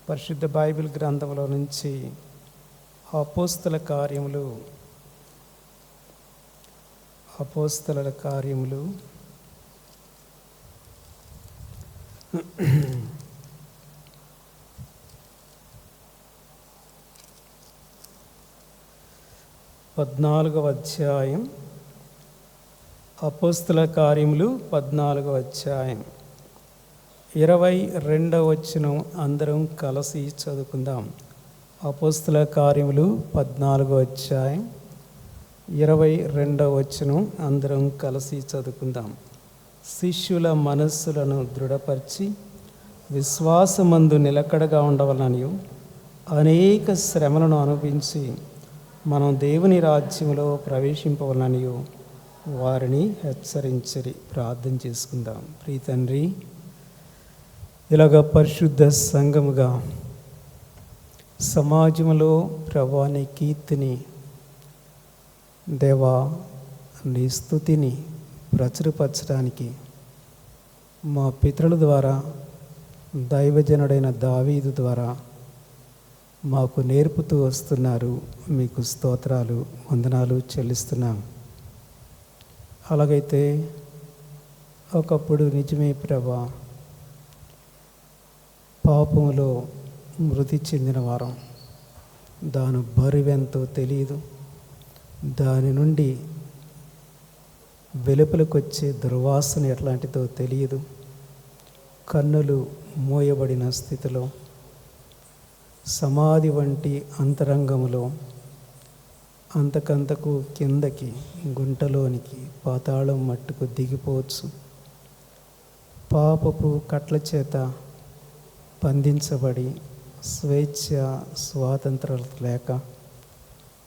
పరిశుద్ధ బైబిల్ గ్రంథంలో నుంచి అపోస్తల కార్యములు 14వ అధ్యాయం. అపోస్తల కార్యములు 14వ అధ్యాయం 22వ వచనం అందరం కలిసి చదువుకుందాం. అపోస్తల కార్యములు 14వ అధ్యాయం 22వ వచనం అందరం కలిసి చదువుకుందాం. శిష్యుల మనస్సులను దృఢపరిచి విశ్వాసమందు నిలకడగా ఉండవలననియు అనేక శ్రమలను అనుభవించి మనం దేవుని రాజ్యంలో ప్రవేశింపవలననియు వారిని హెచ్చరించరి. ప్రార్థన చేసుకుందాం. ప్రియ తండ్రి, ఇలాగ పరిశుద్ధ సంఘముగా సమాజంలో ప్రభువా నీ కీర్తిని, దేవా నీ స్తుతిని ప్రచురపరచడానికి మా పితరుల ద్వారా, దైవజనుడైన దావీదు ద్వారా మాకు నేర్పుతూ వస్తున్నారు. మీకు స్తోత్రాలు, వందనాలు చెల్లిస్తున్నాం. అలాగైతే ఒకప్పుడు నిజమే ప్రభా, పాపములో మృతి చెందిన వారం. దాని బరువెంతో తెలియదు. దాని నుండి వెలుపలకొచ్చే దుర్వాసన ఎట్లాంటిదో తెలియదు. కన్నులు మూయబడిన స్థితిలో, సమాధి వంటి అంతరంగములో, అంతకంతకు కిందకి గుంటలోనికి పాతాళం మట్టుకు దిగిపోవచ్చు. పాపపు కట్ల చేత బంధించబడి స్వేచ్ఛ స్వాతంత్రాలు లేక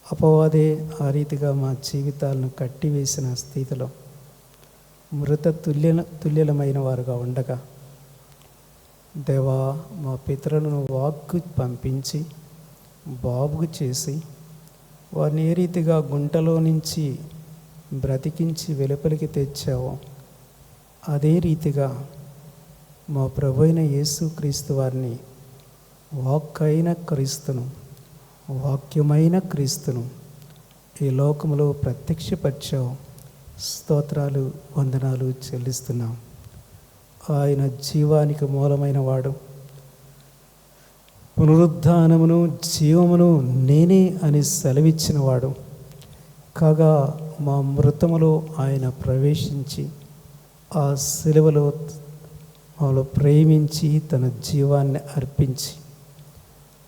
అపవాదే ఆ రీతిగా మా జీవితాలను కట్టివేసిన స్థితిలో మృత తుల్యలమైన వారుగా ఉండగా, దేవా మా పితరులను వాక్కు పంపించి బాబుకు చేసి వారిని ఏ రీతిగా గుంటలో నుంచి బ్రతికించి వెలుపలికి తెచ్చావో అదే రీతిగా మా ప్రభు అయిన యేసుక్రీస్తు వారిని వాక్కైన క్రీస్తును, వాక్యమైన క్రీస్తును ఈ లోకములో ప్రత్యక్షపరిచావు. స్తోత్రాలు, వందనాలు చెల్లిస్తున్నాం. ఆయన జీవానికి మూలమైన వాడు, పునరుద్ధానమును జీవమును నేనే అని సెలవిచ్చినవాడు కాగా మా మృతములో ఆయన ప్రవేశించి ఆ శిలువలో మాలో ప్రేమించి తన జీవాన్ని అర్పించి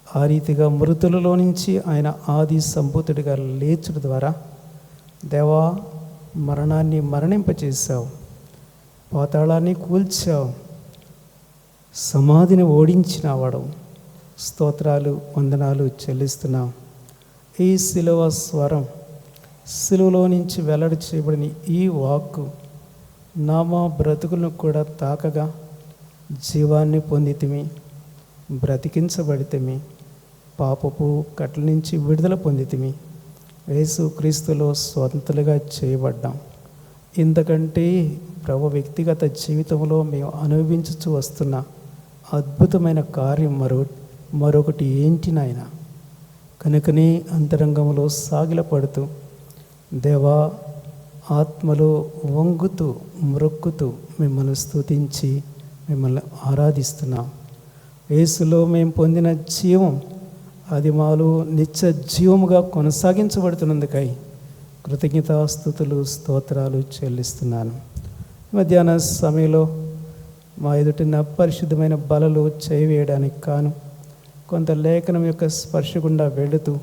ఆ రీతిగా మృతులలో నుంచి ఆయన ఆది సంభూతుడిగా లేచుడు ద్వారా దేవా మరణాన్ని మరణింపచేశావు, పాతాళాన్ని కూల్చావు, సమాధిని ఓడించినవాడు. స్తోత్రాలు, వందనాలు చెల్లిస్తున్నాం. ఈ శిలువ స్వరం, శిలువలో నుంచి వెల్లడి చేయబడిన ఈ వాక్కు మా బ్రతుకులను కూడా తాకగా జీవాన్ని పొందితిమి, బ్రతికించబడితిమి, పాపపు కట్ల నుంచి విడుదల పొందితిమి, యేసు క్రీస్తులో స్వంతలుగా చేయబడ్డాం. ఇంతకంటే ప్రభు వ్యక్తిగత జీవితంలో మేము అనుభవించుచూ వస్తున్న అద్భుతమైన కార్యం మరొకటి ఏంటి నాయన? కనుకనే అంతరంగంలో సాగిలపడుతూ దేవా ఆత్మలో వంగుతూ మ్రొక్కుతూ మిమ్మల్ని స్తుతించి మిమ్మల్ని ఆరాధిస్తున్నాం. యేసులో మేము పొందిన జీవం అది మాలో నిత్య జీవముగా కొనసాగించబడుతున్నందుకై కృతజ్ఞతాస్తుతులు, స్తోత్రాలు చెల్లిస్తున్నాను. మధ్యాహ్న సమయంలో మా ఎదుటిన పరిశుద్ధమైన బలలో చేయవేయడానికి కాను కొంత లేఖనం యొక్క స్పర్శ గుండా వెళుతూ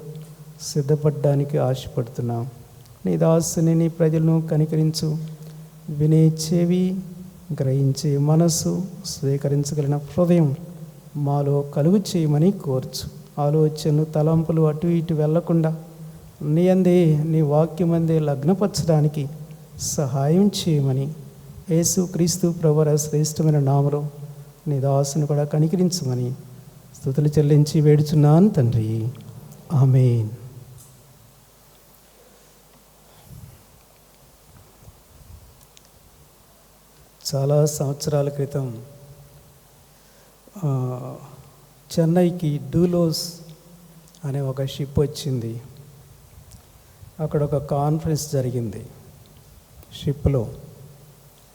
సిద్ధపడడానికి ఆశపడుతున్నాం. నీ దాసుని, నీ ప్రజలను కనికరించు. వినే చెవి, గ్రహించే మనస్సు, స్వీకరించగలిగిన హృదయం మాలో కలుగు చేయమని కోర్చు. ఆలోచనలు, తలంపులు అటు ఇటు వెళ్లకుండా నీ అందే, నీ వాక్యమందే లగ్నపరచడానికి సహాయం చేయమని యేసు క్రీస్తు ప్రభువారి శ్రేష్టమైన నామములో నీ దాసుని కూడా కనికరించమని స్తుతులు చెల్లించి వేడుచున్నాను తండ్రి. ఆమేన్. చాలా సంవత్సరాల క్రితం చెన్నైకి డూలోస్ అనే ఒక షిప్ వచ్చింది. అక్కడ ఒక కాన్ఫరెన్స్ జరిగింది షిప్లో.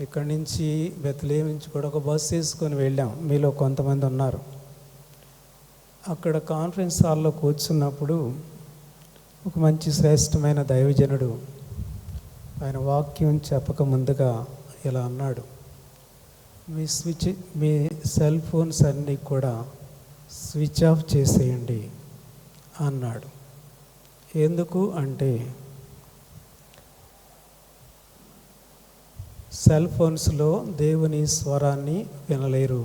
ఇక్కడి నుంచి బెత్లెహేమ్ నుంచి కూడా ఒక బస్సు వేసుకొని వెళ్ళాం. మీలో కొంతమంది ఉన్నారు. అక్కడ కాన్ఫరెన్స్ హాల్లో కూర్చున్నప్పుడు ఒక మంచి శ్రేష్టమైన దైవజనుడు ఆయన వాక్యం చెప్పక ముందుగా ఇలా అన్నాడు, మీ సెల్ ఫోన్స్ అన్నీ కూడా స్విచ్ ఆఫ్ చేసేయండి అన్నాడు. ఎందుకు అంటే సెల్ ఫోన్స్లో దేవుని స్వరాన్ని వినలేరు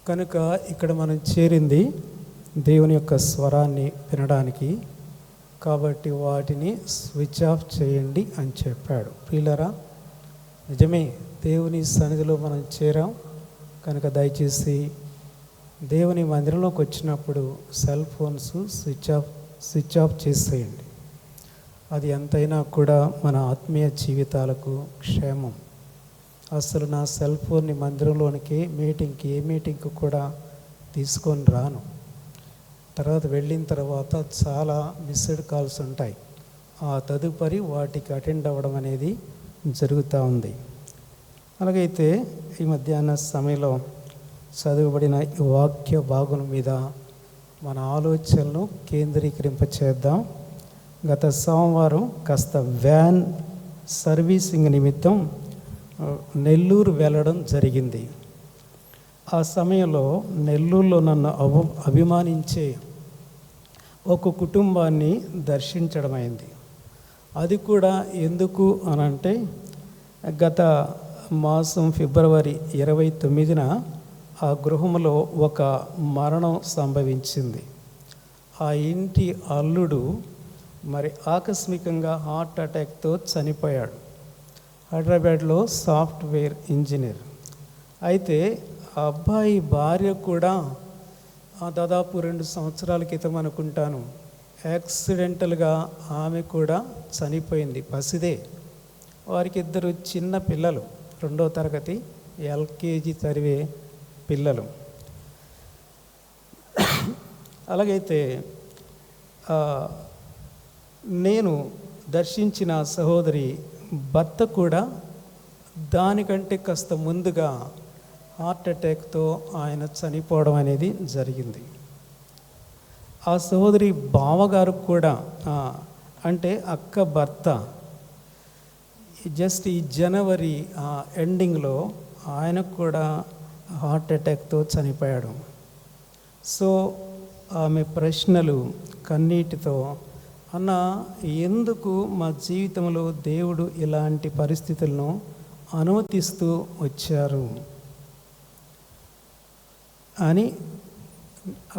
కనుక ఇక్కడ మనం చేరింది దేవుని యొక్క స్వరాన్ని వినడానికి, కాబట్టి వాటిని స్విచ్ ఆఫ్ చేయండి అని చెప్పాడు. ప్రియులారా, నిజమే, దేవుని సన్నిధిలో మనం చేరాం కనుక దయచేసి దేవుని మందిరంలోకి వచ్చినప్పుడు సెల్ ఫోన్స్ స్విచ్ ఆఫ్ చేసేయండి. అది ఎంతైనా కూడా మన ఆత్మీయ జీవితాలకు క్షేమం. అసలు నా సెల్ ఫోన్ని మందిరంలోనికి ఏ మీటింగ్కి కూడా తీసుకొని రాను. తర్వాత వెళ్ళిన తర్వాత చాలా మిస్డ్ కాల్స్ ఉంటాయి. ఆ తదుపరి వాటికి అటెండ్ అవ్వడం అనేది జరుగుతూ ఉంది. అలాగైతే ఈ మధ్యాహ్న సమయంలో చదువుబడిన ఈ వాక్య భాగం మీద మన ఆలోచనలు కేంద్రీకరింపచేద్దాం. గత సోమవారం కాస్త వ్యాన్ సర్వీసింగ్ నిమిత్తం నెల్లూరు వెళ్ళడం జరిగింది. ఆ సమయంలో నెల్లూరులో నన్ను అభిమానించే ఒక కుటుంబాన్ని దర్శించడం అయింది. అది కూడా ఎందుకు అనంటే, గత మాసం ఫిబ్రవరి 29న ఆ గృహంలో ఒక మరణం సంభవించింది. ఆ ఇంటి అల్లుడు మరి ఆకస్మికంగా హార్ట్ అటాక్తో చనిపోయాడు. హైదరాబాద్లో సాఫ్ట్వేర్ ఇంజనీర్. అయితే ఆ అబ్బాయి భార్య కూడా దాదాపు 2 సంవత్సరాల క్రితం అనుకుంటాను యాక్సిడెంటల్గా ఆమె కూడా చనిపోయింది. పసిదే. వారికి 2 చిన్న పిల్లలు, 2వ తరగతి LKG చదివే పిల్లలు. అలాగైతే నేను దర్శించిన సహోదరి భర్త కూడా దానికంటే కాస్త ముందుగా హార్ట్ అటాక్తో ఆయన చనిపోవడం అనేది జరిగింది. ఆ సహోదరి బావగారు కూడా అంటే అక్క భర్త జస్ట్ ఈ జనవరి ఎండింగ్లో ఆయనకు కూడా హార్ట్ అటాక్తో చనిపోయాడు. సో ఆమె ప్రశ్నలు కన్నీటితో, అన్న ఎందుకు మా జీవితంలో దేవుడు ఇలాంటి పరిస్థితులను అనుమతిస్తూ వచ్చారు అని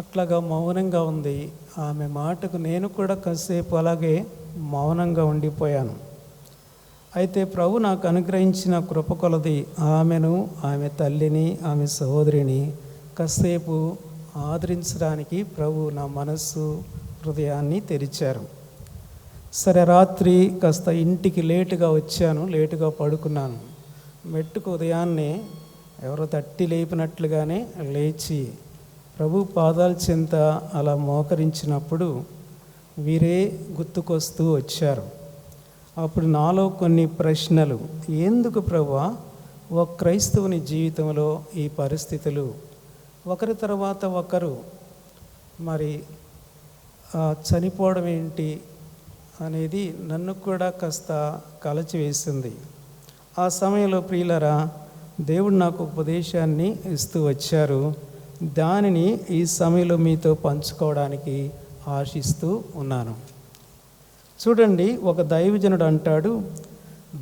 అట్లాగా మౌనంగా ఉంది. ఆమె మాటకు నేను కూడా కాసేపు అలాగే మౌనంగా ఉండిపోయాను. అయితే ప్రభు నాకు అనుగ్రహించిన కృప కొలది ఆమెను, ఆమె తల్లిని, ఆమె సహోదరిని కాసేపు ఆదరించడానికి ప్రభు నా మనస్సు హృదయాన్ని తెరిచారు. సరే, రాత్రి కాస్త ఇంటికి లేటుగా వచ్చాను, లేటుగా పడుకున్నాను. మెట్టుకు ఉదయాన్నే ఎవరో తట్టి లేపినట్లుగానే లేచి ప్రభు పాదాల చెంత అలా మోకరించినప్పుడు వీరే గుర్తుకొస్తూ వచ్చారు. అప్పుడు నాలో కొన్ని ప్రశ్నలు, ఎందుకు ప్రభువా ఒక క్రైస్తవుని జీవితంలో ఈ పరిస్థితులు, ఒకరి తర్వాత ఒకరు మరి చనిపోవడం ఏంటి అనేది నన్ను కూడా కాస్త కలచివేసింది. ఆ సమయంలో ప్రియులరా, దేవుడు నాకు ఉపదేశాన్ని ఇస్తూ వచ్చారు. దానిని ఈ సమయంలో మీతో పంచుకోవడానికి ఆశిస్తూ ఉన్నాను. చూడండి, ఒక దైవజనుడు అంటాడు,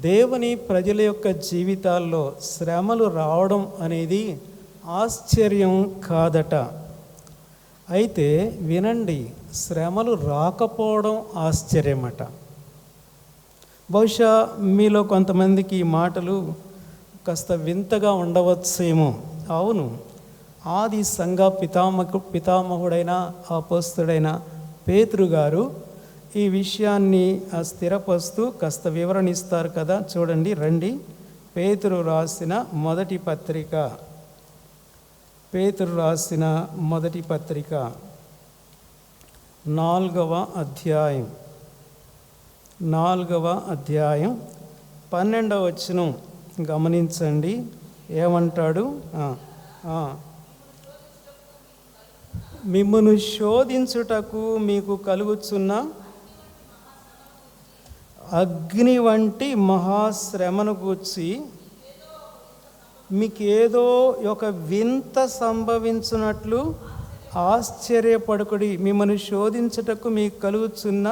దేవుని ప్రజల యొక్క జీవితాల్లో శ్రమలు రావడం అనేది ఆశ్చర్యం కాదట. అయితే వినండి, శ్రమలు రాకపోవడం ఆశ్చర్యమట. బహుశా మీలో కొంతమందికి ఈ మాటలు కాస్త వింతగా ఉండవచ్చేమో. అవును, ఆది సంఘ పితామహుడైన అపోస్తలుడైన పేతురు గారు ఈ విషయాన్ని స్థిరపరుస్తూ కాస్త వివరణ ఇస్తారు కదా. చూడండి, రండి. పేతురు రాసిన మొదటి పత్రిక పేతురు రాసిన మొదటి పత్రిక 4వ అధ్యాయం 12వ వచనం గమనించండి. ఏమంటాడు? మిమ్మును శోధించుటకు మీకు కలుగుచున్న అగ్ని వంటి మహాశ్రమను గూర్చి మీకేదో ఒక వింత సంభవించున్నట్లు ఆశ్చర్యపడకుడి. మిమ్మల్ని శోధించుటకు మీకు కలుగుచున్న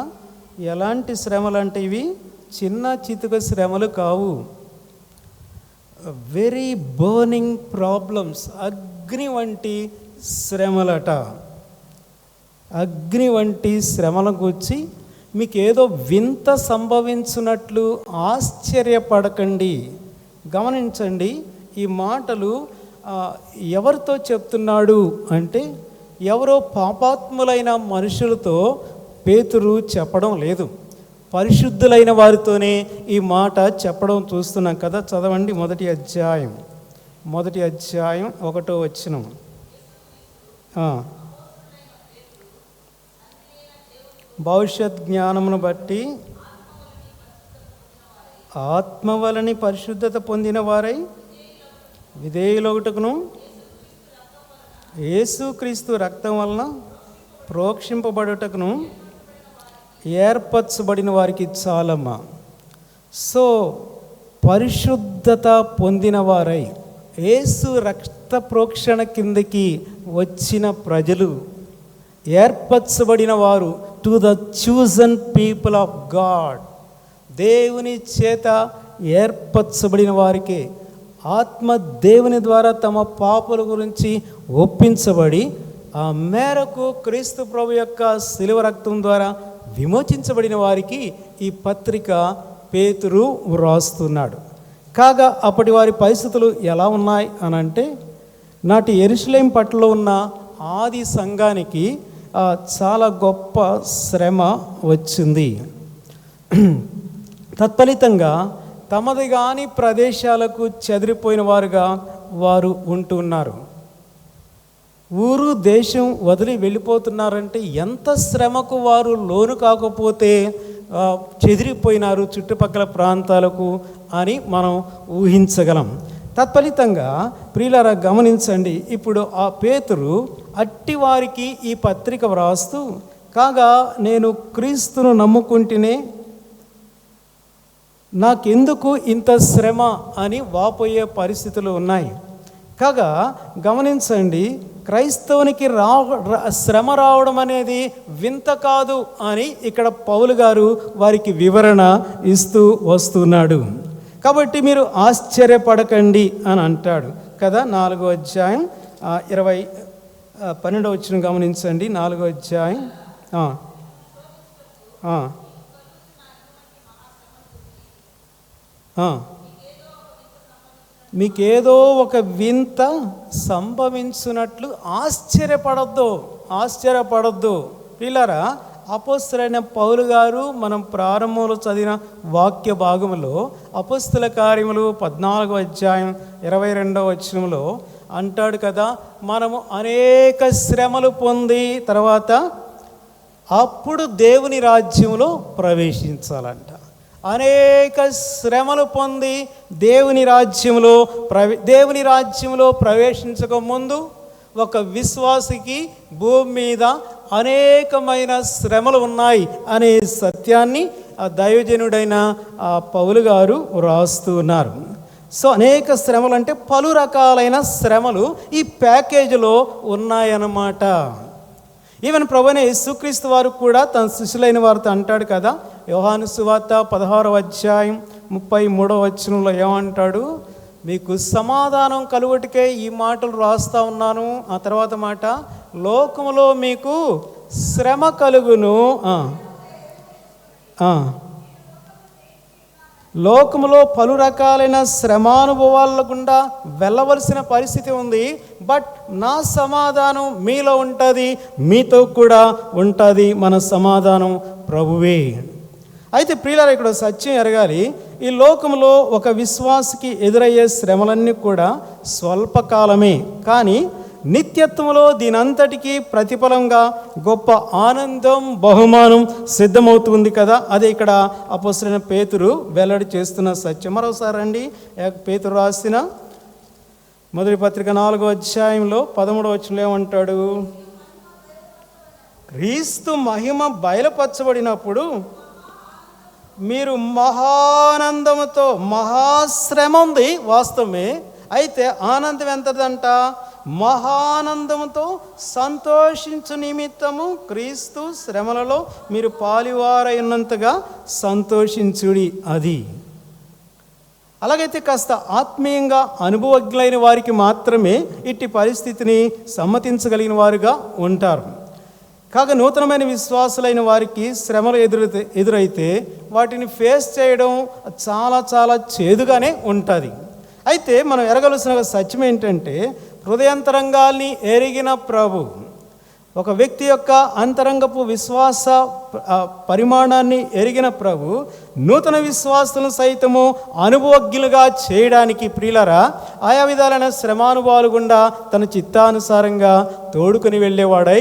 ఎలాంటి శ్రమలు అంటే ఇవి చిన్న చితుక శ్రమలు కావు. Very burning problems. అగ్ని వంటి శ్రమలట. అగ్ని వంటి శ్రమల గురించి మీకు ఏదో వింత సంభవించున్నట్లు ఆశ్చర్యపడకండి. గమనించండి, ఈ మాటలు ఎవరితో చెప్తున్నాడు అంటే ఎవరో పాపాత్ములైన మనుషులతో పేతురు చెప్పడం లేదు, పరిశుద్ధులైన వారితోనే ఈ మాట చెప్పడం చూస్తున్నాం కదా. చదవండి మొదటి అధ్యాయం 1వ వచనం. భవిష్యత్ జ్ఞానమును బట్టి ఆత్మ వలని పరిశుద్ధత పొందిన వారై విధేయులొకటకును యేసుక్రీస్తు రక్తం వలన ప్రోక్షింపబడుటకును ఏర్పరచబడిన వారికి చాలమ్మా. సో పరిశుద్ధత పొందిన వారై యేసు రక్త ప్రోక్షణ కిందకి వచ్చిన ప్రజలు, ఏర్పరచబడిన వారు, to the chosen people of God, దేవుని చేత ఏర్పరచబడిన వారికి ఆత్మ దేవుని ద్వారా తమ పాపల గురించి ఒప్పించబడి ఆ మేరకు క్రీస్తు ప్రభు యొక్క శిలువ రక్తం ద్వారా విమోచించబడిన వారికి ఈ పత్రిక పేతురు వ్రాస్తున్నాడు. కాగా అప్పటి వారి పరిస్థితులు ఎలా ఉన్నాయి అని అంటే, నాటి యెరూషలేము పట్టణంలో ఉన్న ఆది సంఘానికి చాలా గొప్ప శ్రమ వచ్చింది. తత్ఫలితంగా తమది కాని ప్రదేశాలకు చెదిరిపోయిన వారుగా వారు ఉంటున్నారు. ఊరు దేశం వదిలి వెళ్ళిపోతున్నారంటే ఎంత శ్రమకు వారు లోను కాకపోతే చెదిరిపోయినారు చుట్టుపక్కల ప్రాంతాలకు అని మనం ఊహించగలం. తత్ఫలితంగా ప్రియులారా గమనించండి, ఇప్పుడు ఆ పేతురు అట్టి వారికి ఈ పత్రిక వ్రాస్తూ, కాగా నేను క్రీస్తును నమ్ముకుంటేనే నాకెందుకు ఇంత శ్రమ అని వాపోయే పరిస్థితులు ఉన్నాయి. కాగా గమనించండి, క్రైస్తవునికి శ్రమ రావడం అనేది వింత కాదు అని ఇక్కడ పౌలు గారు వారికి వివరణ ఇస్తూ వస్తున్నాడు. కాబట్టి మీరు ఆశ్చర్యపడకండి అని అంటాడు కదా. 4వ అధ్యాయం 12వ వచనం గమనించండి. 4వ అధ్యాయం మీకేదో ఒక వింత సంభవించున్నట్లు ఆశ్చర్యపడద్దు. పిల్లరా, అపోస్తలుడైన పౌలు గారు మనం ప్రారంభంలో చదివిన వాక్య భాగంలో అపోస్తల కార్యములు 14వ అధ్యాయం 22వ వచనంలో అంటాడు కదా, మనము అనేక శ్రమలు పొంది తర్వాత అప్పుడు దేవుని రాజ్యంలో ప్రవేశించాలంట. అనేక శ్రమలు పొంది దేవుని రాజ్యంలో ప్రవేశించక ముందు ఒక విశ్వాసికి భూమి మీద అనేకమైన శ్రమలు ఉన్నాయి అనే సత్యాన్ని ఆ దైవజనుడైన ఆ పౌలు గారు వ్రాస్తూ ఉన్నారు. సో అనేక శ్రమలు అంటే పలు రకాలైన శ్రమలు ఈ ప్యాకేజీలో ఉన్నాయన్నమాట. ఈవెన్ ప్రభువైన యేసుక్రీస్తు వారు కూడా తన శిష్యులైన వారితో అంటాడు కదా, యోహాను సువార్త 16వ అధ్యాయం 33వ వచనంలో ఏమంటాడు, మీకు సమాధానం కలుగుటకే ఈ మాటలు రాస్తా ఉన్నాను. ఆ తర్వాత మాట, లోకములో మీకు శ్రమ కలుగును, లోకములో పలు రకాలైన శ్రమానుభవాల గుండా వెళ్ళవలసిన పరిస్థితి ఉంది. బట్ నా సమాధానం మీలో ఉంటుంది, మీతో కూడా ఉంటుంది. మన సమాధానం ప్రభువే. అయితే ప్రియులారా, ఇక్కడ సత్యం ఎరగాలి, ఈ లోకంలో ఒక విశ్వాసికి ఎదురయ్యే శ్రమలన్నీ కూడా స్వల్పకాలమే. కానీ నిత్యత్వంలో దీనంతటికీ ప్రతిఫలంగా గొప్ప ఆనందం, బహుమానం సిద్ధమవుతుంది కదా. అదే ఇక్కడ అపోస్తలుడైన పేతురు వెల్లడి చేస్తున్న సత్యం. మరోసారి అండి, పేతురు రాసిన మొదటి పత్రిక 4వ అధ్యాయంలో 13వ వచనంలో ఏమంటాడు? క్రీస్తు మహిమ బయలుపరచబడినప్పుడు మీరు మహానందముతో, మహాశ్రమ ఉంది వాస్తవమే, అయితే ఆనందం ఎంతదంట? మహానందముతో సంతోషించు నిమిత్తము క్రీస్తు శ్రమలలో మీరు పాలివారై ఉన్నంతగా సంతోషించుడి. అది అలాగైతే కాస్త ఆత్మీయంగా అనుభవజ్ఞులైన వారికి మాత్రమే ఇట్టి పరిస్థితిని సమ్మతించగలిగిన వారుగా ఉంటారు. కాగా నూతనమైన విశ్వాసులైన వారికి శ్రమలు ఎదురైతే వాటిని ఫేస్ చేయడం చాలా చాలా చేదుగానే ఉంటుంది. అయితే మనం ఎరగవలసిన సత్యం ఏంటంటే, హృదయాంతరంగాల్ని ఎరిగిన ప్రభు, ఒక వ్యక్తి యొక్క అంతరంగపు విశ్వాస పరిమాణాన్ని ఎరిగిన ప్రభు నూతన విశ్వాసులను సైతము అనుభవజ్ఞులుగా చేయడానికి ప్రియులరా ఆయా విధాలైన శ్రమానుభవాలు గుండా తన చిత్తానుసారంగా తోడుకొని వెళ్ళేవాడై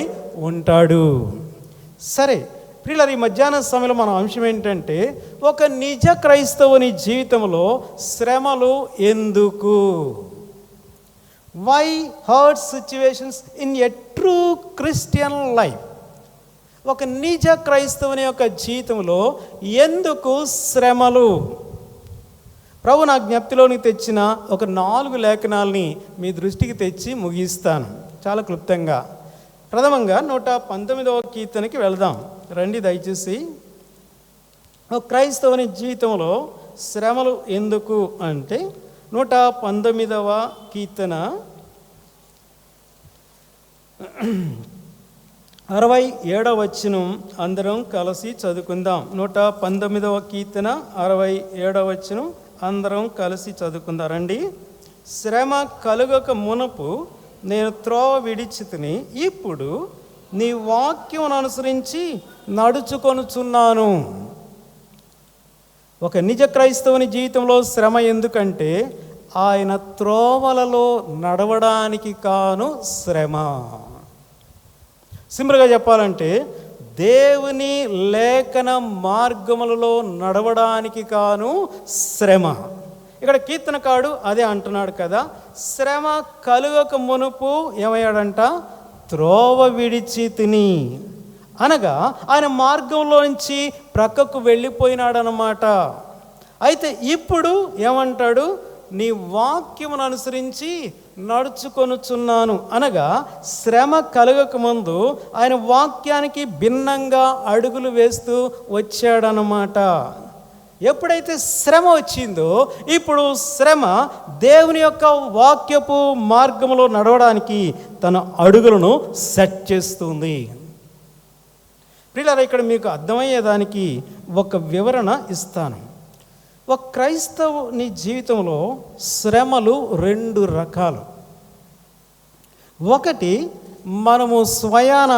ఉంటాడు. సరే ప్రియులరా, ఈ మధ్యాహ్న సమయంలో మన అంశం ఏంటంటే, ఒక నిజ క్రైస్తవుని జీవితంలో శ్రమలు ఎందుకు? Why hard situations in a true Christian life? ఒక నిజ క్రైస్తవుని యొక్క జీవితంలో ఎందుకు శ్రమలు? ప్రభు నా జ్ఞప్తిలోనికి తెచ్చిన ఒక 4 లేఖనాలని మీ దృష్టికి తెచ్చి ముగిస్తాను చాలా క్లుప్తంగా. ప్రథమంగా 119వ కీర్తనకి వెళదాం రండి దయచేసి. ఒక క్రైస్తవుని జీవితంలో శ్రమలు ఎందుకు అంటే 119వ కీర్తన 67వ వచనం అందరం కలిసి చదువుకుందాం. 119వ కీర్తన 67వ వచనం అందరం కలిసి చదువుకుందాం రండి. శ్రమ కలుగక మునుపు నేను త్రోవ విడిచితిని, ఇప్పుడు నీ వాక్యం అనుసరించి నడుచుకొనుచున్నాను. ఒక నిజ క్రైస్తవుని జీవితంలో శ్రమ ఎందుకంటే ఆయన త్రోవలలో నడవడానికి కాను శ్రమ. సింపుల్గా చెప్పాలంటే దేవుని లేఖన మార్గములలో నడవడానికి కాను శ్రమ. ఇక్కడ కీర్తనకాడు అదే అంటున్నాడు కదా, శ్రమ కలుగక మునుపు ఏమయ్యాడంట? త్రోవ విడిచి తిని, అనగా ఆయన మార్గంలో నుంచి ప్రక్కకు వెళ్ళిపోయినాడనమాట. అయితే ఇప్పుడు ఏమంటాడు? నీ వాక్యమును అనుసరించి నడుచుకొనుచున్నాను, అనగా శ్రమ కలగక ముందు ఆయన వాక్యానికి భిన్నంగా అడుగులు వేస్తూ వచ్చాడనమాట. ఎప్పుడైతే శ్రమ వచ్చిందో ఇప్పుడు శ్రమ దేవుని యొక్క వాక్యపు మార్గంలో నడవడానికి తన అడుగులను సెట్ చేస్తుంది. ప్రియులారా, ఇక్కడ మీకు అర్థమయ్యేదానికి ఒక వివరణ ఇస్తాను. ఒక క్రైస్తవుని జీవితంలో శ్రమలు 2 రకాలు. ఒకటి మనము స్వయాన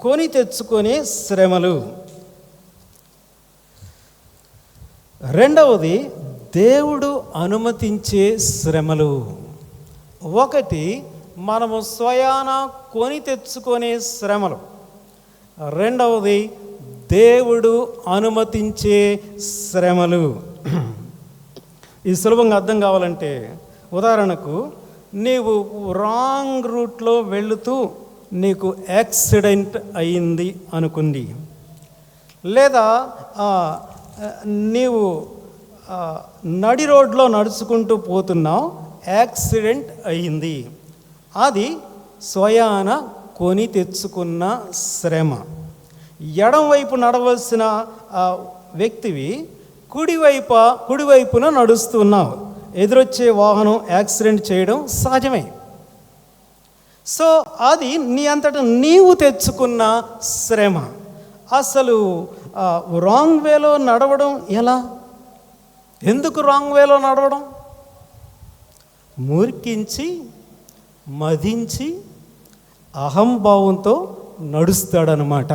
కొని తెచ్చుకునే శ్రమలు, రెండవది దేవుడు అనుమతించే శ్రమలు. ఒకటి మనము స్వయాన కొని తెచ్చుకునే శ్రమలు, రెండవది దేవుడు అనుమతించే శ్రమలు. ఇది సులభంగా అర్థం కావాలంటే, ఉదాహరణకు నీవు రాంగ్ రూట్లో వెళుతూ నీకు యాక్సిడెంట్ అయింది అనుకోండి, లేదా నీవు నడి రోడ్లో నడుచుకుంటూ పోతున్నావు, యాక్సిడెంట్ అయింది. అది స్వయాన కొని తెచ్చుకున్న శ్రమ. ఎడంవైపు నడవలసిన వ్యక్తివి కుడివైపున నడుస్తున్నావు, ఎదురొచ్చే వాహనం యాక్సిడెంట్ చేయడం సహజమే. సో అది నీ అంతటా నీవు తెచ్చుకున్న శ్రమ. అసలు రాంగ్ వేలో నడవడం ఎలా? ఎందుకు రాంగ్ వేలో నడవడం? మురికించి మదించి అహంభావంతో నడుస్తాడనమాట.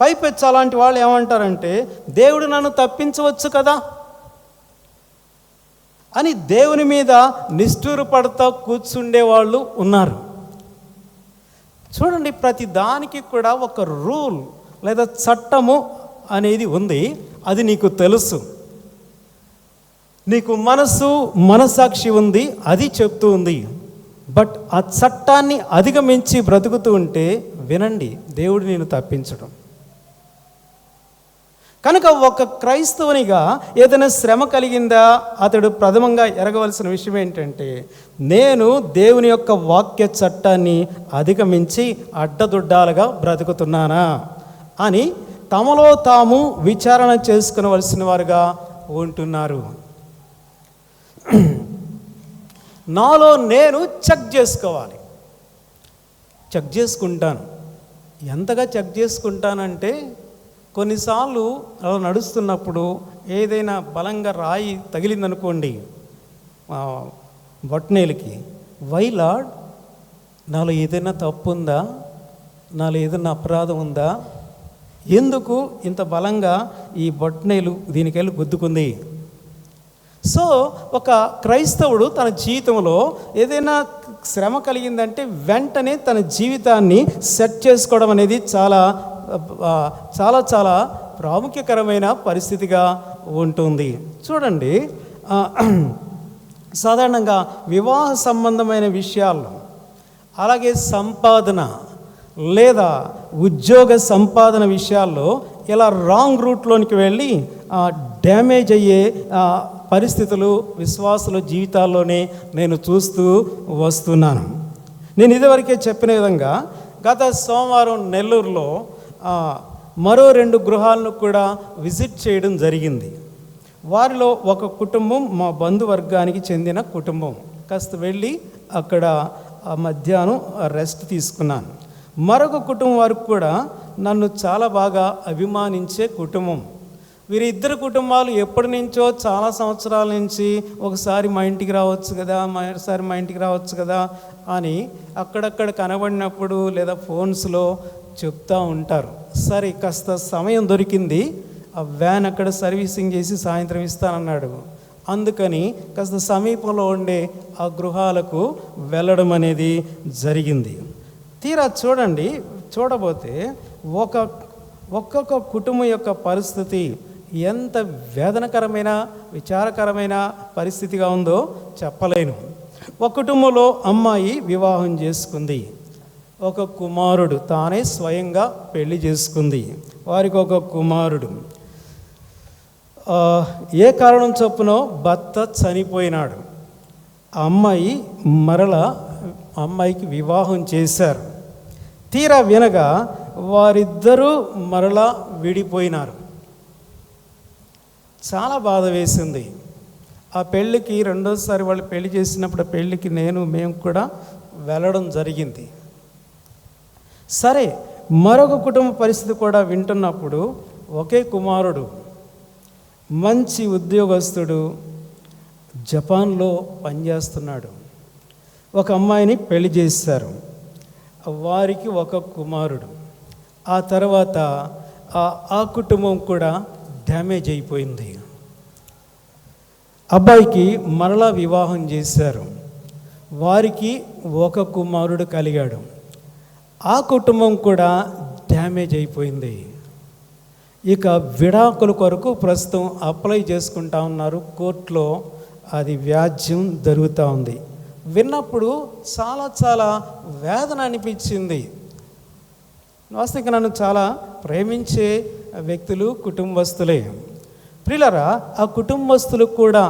పైపెచ్చు అలాంటి వాళ్ళు ఏమంటారంటే, దేవుడు నన్ను తప్పించవచ్చు కదా, అని దేవుని మీద నిష్ఠూరపడతా కూర్చుండే వాళ్ళు ఉన్నారు. చూడండి, ప్రతి దానికి కూడా ఒక రూల్ లేదా చట్టము అనేది ఉంది. అది నీకు తెలుసు. నీకు మనసాక్షి ఉంది, అది చెప్తూ ఉంది. బట్ ఆ చట్టాన్ని అధిగమించి బ్రతుకుతూ ఉంటే వినండి, దేవుడు నేను తప్పించడం. కనుక ఒక క్రైస్తవునిగా ఏదైనా శ్రమ కలిగిందా, అతడు ప్రథమంగా ఎరగవలసిన విషయం ఏంటంటే, నేను దేవుని యొక్క వాక్య చట్టాన్ని అధిగమించి అడ్డదుడ్డాలుగా బ్రతుకుతున్నానా అని తమలో తాము విచారణ చేసుకునవలసిన వారుగా ఉంటున్నారు. నాలో నేను చెక్ చేసుకోవాలి. చెక్ చేసుకుంటాను. ఎంతగా చెక్ చేసుకుంటానంటే, కొన్నిసార్లు అలా నడుస్తున్నప్పుడు ఏదైనా బలంగా రాయి తగిలిందనుకోండి బొట్నేలకి, వై లార్డ్, నాలో ఏదైనా తప్పు ఉందా, నాలో ఏదైనా అపరాధం ఉందా, ఎందుకు ఇంత బలంగా ఈ బొట్నేలు దీనికెళ్ళి గుద్దుకుంది? సో ఒక క్రైస్తవుడు తన జీవితంలో ఏదైనా శ్రమ కలిగిందంటే వెంటనే తన జీవితాన్ని సెట్ చేసుకోవడం అనేది చాలా చాలా చాలా ప్రాముఖ్యకరమైన పరిస్థితిగా ఉంటుంది. చూడండి, సాధారణంగా వివాహ సంబంధమైన విషయాల్లో, అలాగే సంపాదన లేదా ఉద్యోగ సంపాదన విషయాల్లో ఇలా రాంగ్ రూట్లోనికి వెళ్ళి డ్యామేజ్ అయ్యే పరిస్థితులు విశ్వాసుల జీవితాల్లోనే నేను చూస్తూ వస్తున్నాను. నేను ఇదివరకే చెప్పిన విధంగా గత సోమవారం నెల్లూరులో మరో 2 గృహాలను కూడా విజిట్ చేయడం జరిగింది. వారిలో ఒక కుటుంబం మా బంధువర్గానికి చెందిన కుటుంబం. కాస్త వెళ్ళి అక్కడ మధ్యాహ్నం రెస్ట్ తీసుకున్నాను. మరొక కుటుంబం వారికి కూడా నన్ను చాలా బాగా అభిమానించే కుటుంబం. వీరిద్దరు కుటుంబాలు ఎప్పటి నుంచో చాలా సంవత్సరాల నుంచి ఒకసారి మా ఇంటికి రావచ్చు కదా, మరోసారి మా ఇంటికి రావచ్చు కదా అని అక్కడక్కడ కనబడినప్పుడు లేదా ఫోన్స్లో చెప్తూ ఉంటారు. సరే, కాస్త సమయం దొరికింది, ఆ వ్యాన్ అక్కడ సర్వీసింగ్ చేసి సాయంత్రం ఇస్తానన్నాడు. అందుకని కాస్త సమీపంలో ఉండే ఆ గృహాలకు వెళ్ళడం అనేది జరిగింది. తీరా చూడబోతే ఒక్కొక్క కుటుంబం యొక్క పరిస్థితి ఎంత వేదనకరమైన విచారకరమైన పరిస్థితిగా ఉందో చెప్పలేను. ఒక కుటుంబంలో అమ్మాయి వివాహం చేసుకుంది. ఒక కుమారుడు తానే స్వయంగా పెళ్లి చేసుకుంది. వారికి ఒక కుమారుడు. ఏ కారణం చొప్పునో భర్త చనిపోయినాడు. అమ్మాయికి వివాహం చేశారు. తీరా వినగా వారిద్దరూ మరలా విడిపోయినారు. చాలా బాధ వేసింది. ఆ పెళ్ళికి రెండోసారి వాళ్ళు పెళ్లి చేసినప్పుడు పెళ్ళికి మేము కూడా వెళ్ళడం జరిగింది. సరే, మరొక కుటుంబ పరిస్థితి కూడా వింటున్నప్పుడు ఒకే కుమారుడు, మంచి ఉద్యోగస్తుడు, జపాన్లో పనిచేస్తున్నాడు. ఒక అమ్మాయిని పెళ్లి చేశారు. వారికి ఒక కుమారుడు. ఆ తర్వాత ఆ కుటుంబం కూడా డ్యామేజ్ అయిపోయింది. అబ్బాయికి మరలా వివాహం చేశారు. వారికి ఒక కుమారుడు కలిగాడు. ఆ కుటుంబం కూడా డ్యామేజ్ అయిపోయింది. ఇక విడాకుల కొరకు ప్రస్తుతం అప్లై చేసుకుంటా ఉన్నారు కోర్టులో. అది వ్యాజ్యం జరుగుతూ ఉంది. విన్నప్పుడు చాలా చాలా వేదన అనిపించింది. వాస్తవిక నన్ను చాలా ప్రేమించే వ్యక్తులు కుటుంబస్తులే. ప్రియులారా, ఆ కుటుంబస్తులకు కూడా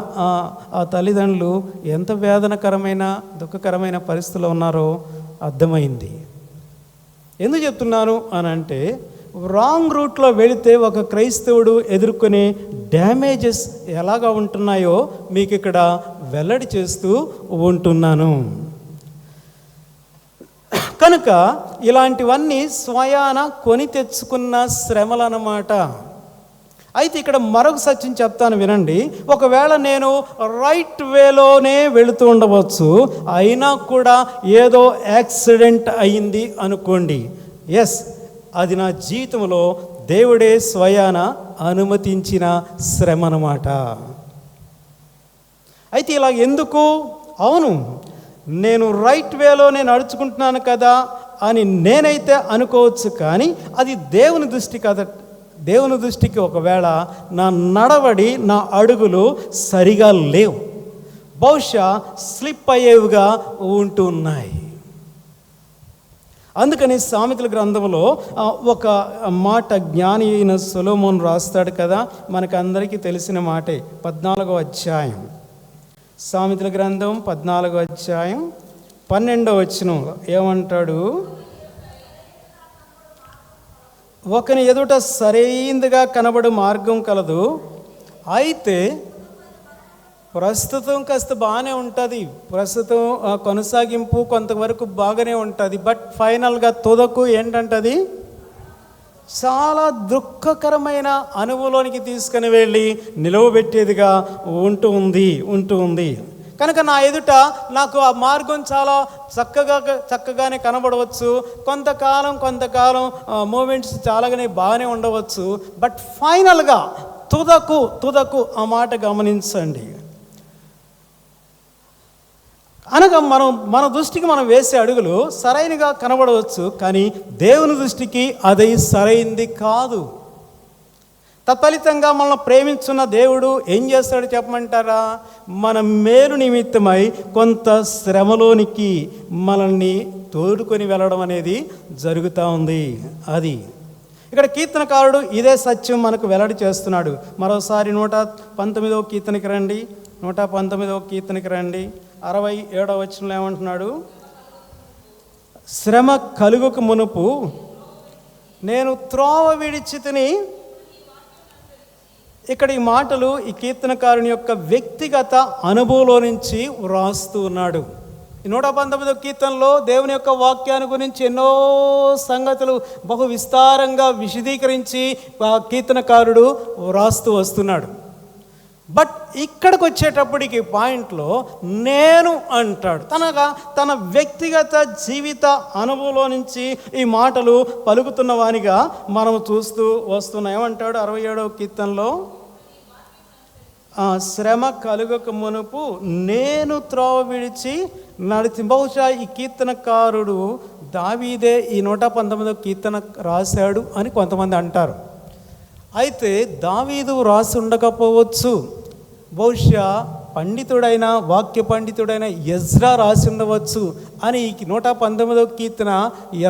ఆ తల్లిదండ్రులు ఎంత వేదనకరమైన దుఃఖకరమైన పరిస్థితిలో ఉన్నారో అర్థమైంది. ఎందుకు చెప్తున్నాను అని అంటే, రాంగ్ రూట్లో వెళితే ఒక క్రైస్తవుడు ఎదుర్కొనే డ్యామేజెస్ ఎలాగా ఉంటున్నాయో మీకు ఇక్కడ వెల్లడి చేస్తూ ఉంటున్నాను. కనుక ఇలాంటివన్నీ స్వయాన కొని తెచ్చుకున్న శ్రమలు అన్నమాట. అయితే ఇక్కడ మరొక సత్యం చెప్తాను వినండి. ఒకవేళ నేను రైట్ వేలోనే వెళుతూ ఉండవచ్చు, అయినా కూడా ఏదో యాక్సిడెంట్ అయింది అనుకోండి. ఎస్, అది నా జీవితంలో దేవుడే స్వయాన అనుమతించిన శ్రమ అన్నమాట. అయితే ఇలా ఎందుకు? అవును, నేను రైట్ వేలో నేను నడుచుకుంటున్నాను కదా అని నేనైతే అనుకోవచ్చు, కానీ అది దేవుని దృష్టి కదా. దేవుని దృష్టికి ఒకవేళ నా నడవడి, నా అడుగులు సరిగా లేవు, బహుశా స్లిప్ అయ్యేవిగా ఉంటున్నాయి. అందుకని సామెతల గ్రంథంలో ఒక మాట జ్ఞాని అయిన సొలొమోను రాస్తాడు కదా, మనకు అందరికీ తెలిసిన మాటే. 14వ అధ్యాయం, సామెతల గ్రంథం 14వ అధ్యాయం 12వ వచనం ఏమంటాడు? ఒకని ఎదుట సరైనదిగా కనబడు మార్గం కలదు, అయితే ప్రస్తుతం కాస్త బాగానే ఉంటుంది, ప్రస్తుతం కొనసాగింపు కొంతవరకు బాగానే ఉంటుంది, బట్ ఫైనల్గా తుదకు ఏంటంటది చాలా దుఃఖకరమైన అనుభవంలోనికి తీసుకుని వెళ్ళి నిలవబెట్టేదిగా ఉంటూ ఉంది. కనుక నా ఎదుట నాకు ఆ మార్గం చాలా చక్కగానే కనబడవచ్చు, కొంతకాలం మూమెంట్స్ చాలాగానే బాగానే ఉండవచ్చు, బట్ ఫైనల్గా తుదకు ఆ మాట గమనించండి. అనగా మన దృష్టికి మనం వేసే అడుగులు సరైనగా కనబడవచ్చు, కానీ దేవుని దృష్టికి అది సరైంది కాదు. తత్ఫలితంగా మనల్ని ప్రేమించున్న దేవుడు ఏం చేస్తాడో చెప్పమంటారా? మన మేలు నిమిత్తమై కొంత శ్రమలోనికి మనల్ని తోడుకొని వెళ్ళడం అనేది జరుగుతూ ఉంది. అది ఇక్కడ కీర్తనకారుడు ఇదే సత్యం మనకు వెల్లడి చేస్తున్నాడు. మరోసారి 119వ కీర్తనకి రండి, 119వ కీర్తనకి రండి. 67వ వచనంలో ఏమంటున్నాడు? శ్రమ కలుగుకు మునుపు నేను త్రోవ విడిచితిని. ఇక్కడ ఈ మాటలు ఈ కీర్తనకారుని యొక్క వ్యక్తిగత అనుభవంలో నుంచి వ్రాస్తూ ఉన్నాడు. ఈ 119వ కీర్తనలో దేవుని యొక్క వాక్యాన్ని గురించి ఎన్నో సంగతులు బహు విస్తారంగా విశదీకరించి కీర్తనకారుడు వ్రాస్తూ వస్తున్నాడు. బట్ ఇక్కడికి వచ్చేటప్పటికి పాయింట్లో నేను అంటాడు. తన వ్యక్తిగత జీవిత అనుభవంలో నుంచి ఈ మాటలు పలుకుతున్న వానిగా మనం చూస్తూ వస్తున్నాం. ఏమంటాడు 67వ కీర్తనలో? శ్రమ కలుగక మునుపు నేను త్రోవ విడిచి నడిచి. బహుశా ఈ కీర్తనకారుడు దావీదే ఈ 119వ కీర్తన రాశాడు అని కొంతమంది అంటారు. అయితే దావీదు రాసి ఉండకపోవచ్చు, బహుశా పండితుడైన వాక్య పండితుడైన ఎజ్రా రాసి ఉండవచ్చు అని ఈ 119వ కీర్తన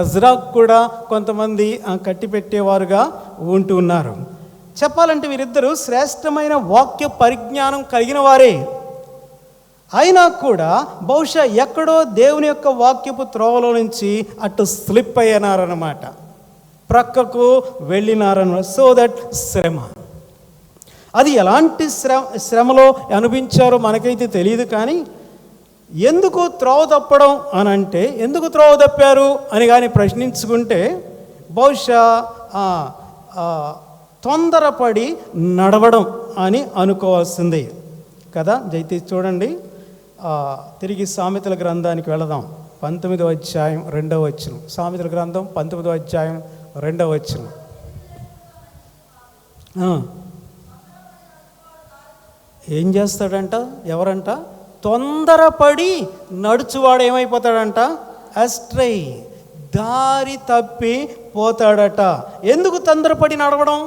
ఎజ్రాకు కూడా కొంతమంది కట్టిపెట్టేవారుగా ఉంటున్నారు. చెప్పాలంటే వీరిద్దరూ శ్రేష్టమైన వాక్య పరిజ్ఞానం కలిగిన వారే అయినా కూడా బహుశా ఎక్కడో దేవుని యొక్క వాక్యపు త్రోవలో నుంచి అటు స్లిప్ అయ్యారన్నమాట, ప్రక్కకు వెళ్ళినారన్నమాట. సో దట్ శ్రమ, అది ఎలాంటి శ్రమలో అనుభవించారో మనకైతే తెలియదు. కానీ ఎందుకు త్రోవ తప్పడం అని అంటే, ఎందుకు త్రోవ తప్పారు అని కానీ ప్రశ్నించుకుంటే బహుశా తొందరపడి నడవడం అని అనుకోవాల్సిందే కదా. జైతే చూడండి, తిరిగి సామెతల గ్రంథానికి వెళదాం. 19వ అధ్యాయం 2వ వచనం. సామెతల గ్రంథం 19వ అధ్యాయం 2వ వచనం. ఏం చేస్తాడంట? ఎవరంట? తొందరపడి నడుచువాడు ఏమైపోతాడంట? అస్ట్రై, దారి తప్పి పోతాడట. ఎందుకు తొందరపడి నడవడం?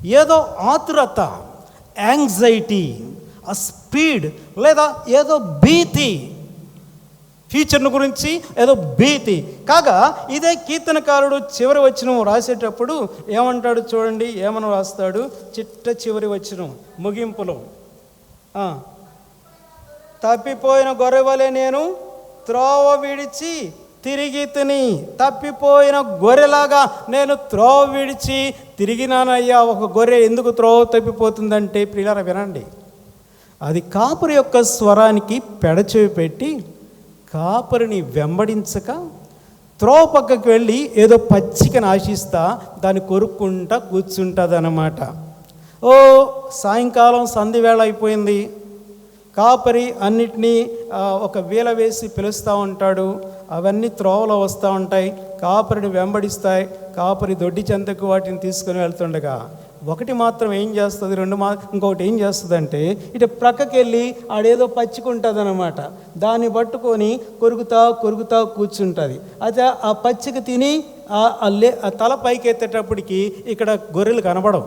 ఏదో ఆతురత, యాంగ్జైటీ, ఆ స్పీడ్, లేదా ఏదో భీతి, ఫ్యూచర్ను గురించి ఏదో భీతి కాగా ఇదే కీర్తనకారుడు చివరి వచనం రాసేటప్పుడు ఏమంటాడు చూడండి, ఏమని రాస్తాడు? చివరి వచనం ముగింపులో, తప్పిపోయిన గొర్రెవలే నేను త్రోవ విడిచి తిరిగి తిని. తప్పిపోయిన గొర్రెలాగా నేను త్రోవ విడిచి తిరిగినానయ్యా. ఒక గొర్రె ఎందుకు త్రోవ తప్పిపోతుందంటే, ప్రియులారా వినండి, అది కాపరి యొక్క స్వరానికి పెడచెవి పెట్టి కాపరిని వెంబడించక త్రోవ పక్కకు వెళ్ళి ఏదో పచ్చికని ఆశిస్తా దాన్ని కొరుక్కుంటా కూర్చుంటుంది అన్నమాట. సాయంకాలం సంధి వేళ అయిపోయింది, కాపరి అన్నిటినీ ఒక వీల వేసి పిలుస్తూ ఉంటాడు, అవన్నీ త్రోవలో వస్తూ ఉంటాయి, కాపరిని వెంబడిస్తాయి. కాపరి దొడ్డి చెంతకు వాటిని తీసుకుని వెళ్తుండగా ఒకటి మాత్రం ఏం చేస్తుంది, ఇంకొకటి ఏం చేస్తుంది అంటే ఇటు ప్రక్కకి వెళ్ళి ఆడేదో పచ్చికుంటుంది అనమాట. దాన్ని పట్టుకొని కొరుకుతా కూర్చుంటుంది. అయితే ఆ పచ్చిక తిని ఆ తల పైకి ఎత్తేటప్పటికి ఇక్కడ గొర్రెలు కనబడవు,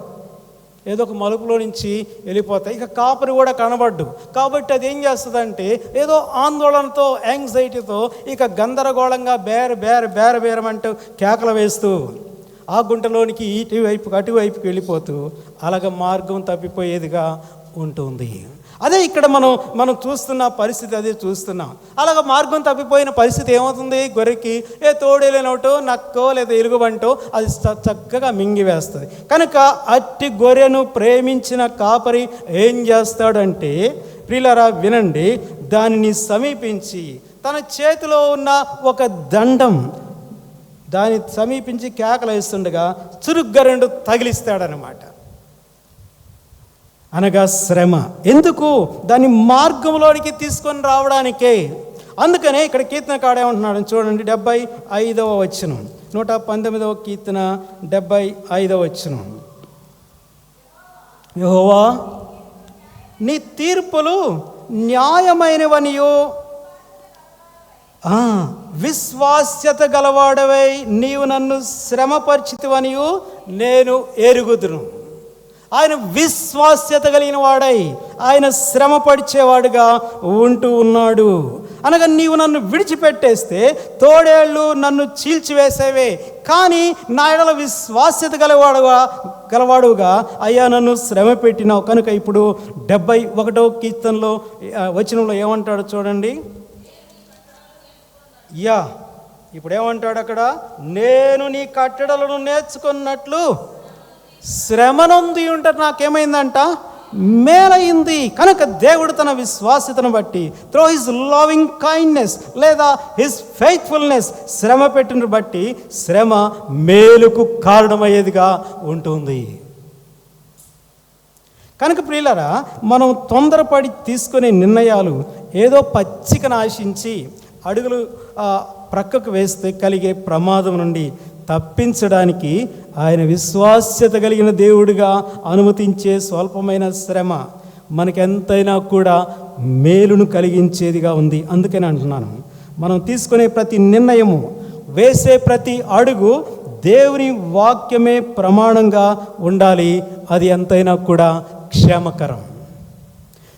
ఏదో ఒక మలుపులో నుంచి వెళ్ళిపోతాయి. ఇక కాపరి కూడా కనబడ్డు. కాబట్టి అది ఏం చేస్తుందంటే ఏదో ఆందోళనతో, యాంగ్జైటీతో ఇక గందరగోళంగా బేరమంటూ కేకలు వేస్తూ ఆ గుంటలోనికి ఇటువైపుకి అటువైపుకి వెళ్ళిపోతూ అలాగ మార్గం తప్పిపోయేదిగా ఉంటుంది. అదే ఇక్కడ మనం చూస్తున్న పరిస్థితి అదే చూస్తున్నాం. అలాగ మార్గం తప్పిపోయిన పరిస్థితి ఏమవుతుంది? గొర్రెకి తోడేలేనోటో నక్కో లేదా ఎలుగుబంటో అది చక్కగా మింగివేస్తుంది. కనుక అట్టి గొర్రెను ప్రేమించిన కాపరి ఏం చేస్తాడంటే, ప్రియులారా వినండి, దానిని సమీపించి తన చేతిలో ఉన్న ఒక దండం దాన్ని సమీపించి కేకలు వేస్తుండగా చురుగ్గా 2 తగిలిస్తాడనమాట. అనగా శ్రమ. ఎందుకు? దాన్ని మార్గంలోనికి తీసుకొని రావడానికే. అందుకనే ఇక్కడ కీర్తనకాడు ఏమంటున్నాడు చూడండి, 75వ వచనం, 119వ కీర్తన 75వ వచనం. యెహోవా నీ తీర్పులు న్యాయమైనవనియు విశ్వాస్యత గలవాడవై నీవు నన్ను శ్రమపరిచితివనియు నేను ఎరుగుదును. ఆయన విశ్వాస్యత కలిగిన వాడై ఆయన శ్రమపరిచేవాడుగా ఉంటూ ఉన్నాడు. అనగా నీవు నన్ను విడిచిపెట్టేస్తే తోడేళ్ళు నన్ను చీల్చివేసేవే, కానీ నా ఎడల విశ్వాస్యత గలవాడుగా అయ్యా నన్ను శ్రమ పెట్టినావు. కనుక ఇప్పుడు 71వ కీర్తనలో వచనంలో ఏమంటాడు చూడండి. ఇప్పుడు ఏమంటాడు అక్కడ, నేను నీ కట్టడలను నేర్చుకున్నట్లు శ్రమనంది ఉంటే నాకేమైందంట, మేలైంది. కనుక దేవుడు తన విశ్వాసతను బట్టి త్రూ హిస్ లవింగ్ కైండ్నెస్ లేదా హిస్ ఫెయిత్ఫుల్నెస్ శ్రమ పెట్టిన బట్టి శ్రమ మేలుకు కారణమయ్యేదిగా ఉంటుంది. కనుక ప్రియులారా, మనం తొందరపడి తీసుకునే నిర్ణయాలు ఏదో పచ్చికను ఆశించి అడుగులు ప్రక్కకు వేస్తే కలిగే ప్రమాదం నుండి తప్పించడానికి ఆయన విశ్వాస్యత కలిగిన దేవుడిగా అనుమతించే స్వల్పమైన శ్రమ మనకెంతైనా కూడా మేలును కలిగించేదిగా ఉంది. అందుకని అంటున్నాను, మనం తీసుకునే ప్రతి నిర్ణయము, వేసే ప్రతి అడుగు దేవుని వాక్యమే ప్రమాణంగా ఉండాలి. అది ఎంతైనా కూడా క్షేమకరం.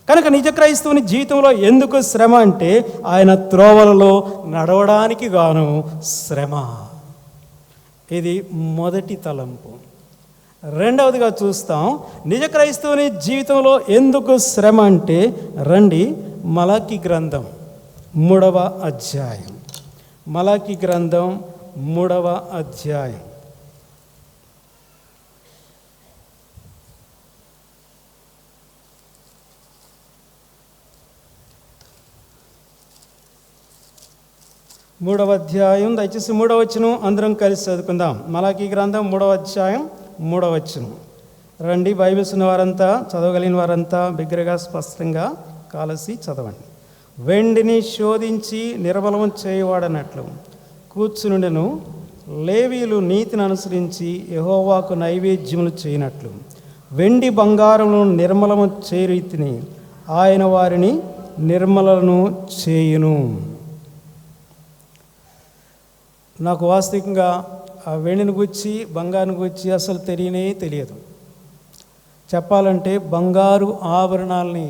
కనుక నిజ క్రైస్తవుని జీవితంలో ఎందుకు శ్రమ అంటే ఆయన త్రోవలలో నడవడానికి గాను శ్రమ. ఇది మొదటి తలంపు. రెండవదిగా చూస్తాం, నిజ క్రైస్తవుని జీవితంలో ఎందుకు శ్రమ అంటే రండి మలాకి గ్రంథం 3వ అధ్యాయం. మలాకి గ్రంథం 3వ అధ్యాయం. మూడవ అధ్యాయం, దయచేసి 3వ వచనం అందరం కలిసి చదువుకుందాం. మలాకి గ్రంథం 3వ అధ్యాయం 3వ వచనం. రండి, బైబిల్స్ ఉన్న వారంతా, చదవగలిగిన వారంతా బిగ్గరగా స్పష్టంగా కాలసి చదవండి. వెండిని శోధించి నిర్మలం చేయవాడనట్లు కూర్చునుండెను, లేవీలు నీతిని అనుసరించి యెహోవాకు నైవేద్యములు చేయనట్లు వెండి బంగారములను నిర్మలము చేరీతిని ఆయన వారిని నిర్మలను చేయును. నాకు వాస్తవికంగా ఆ వెండిని గురించి బంగారుని గురించి అసలు తెలియదు. చెప్పాలంటే బంగారు ఆభరణాలని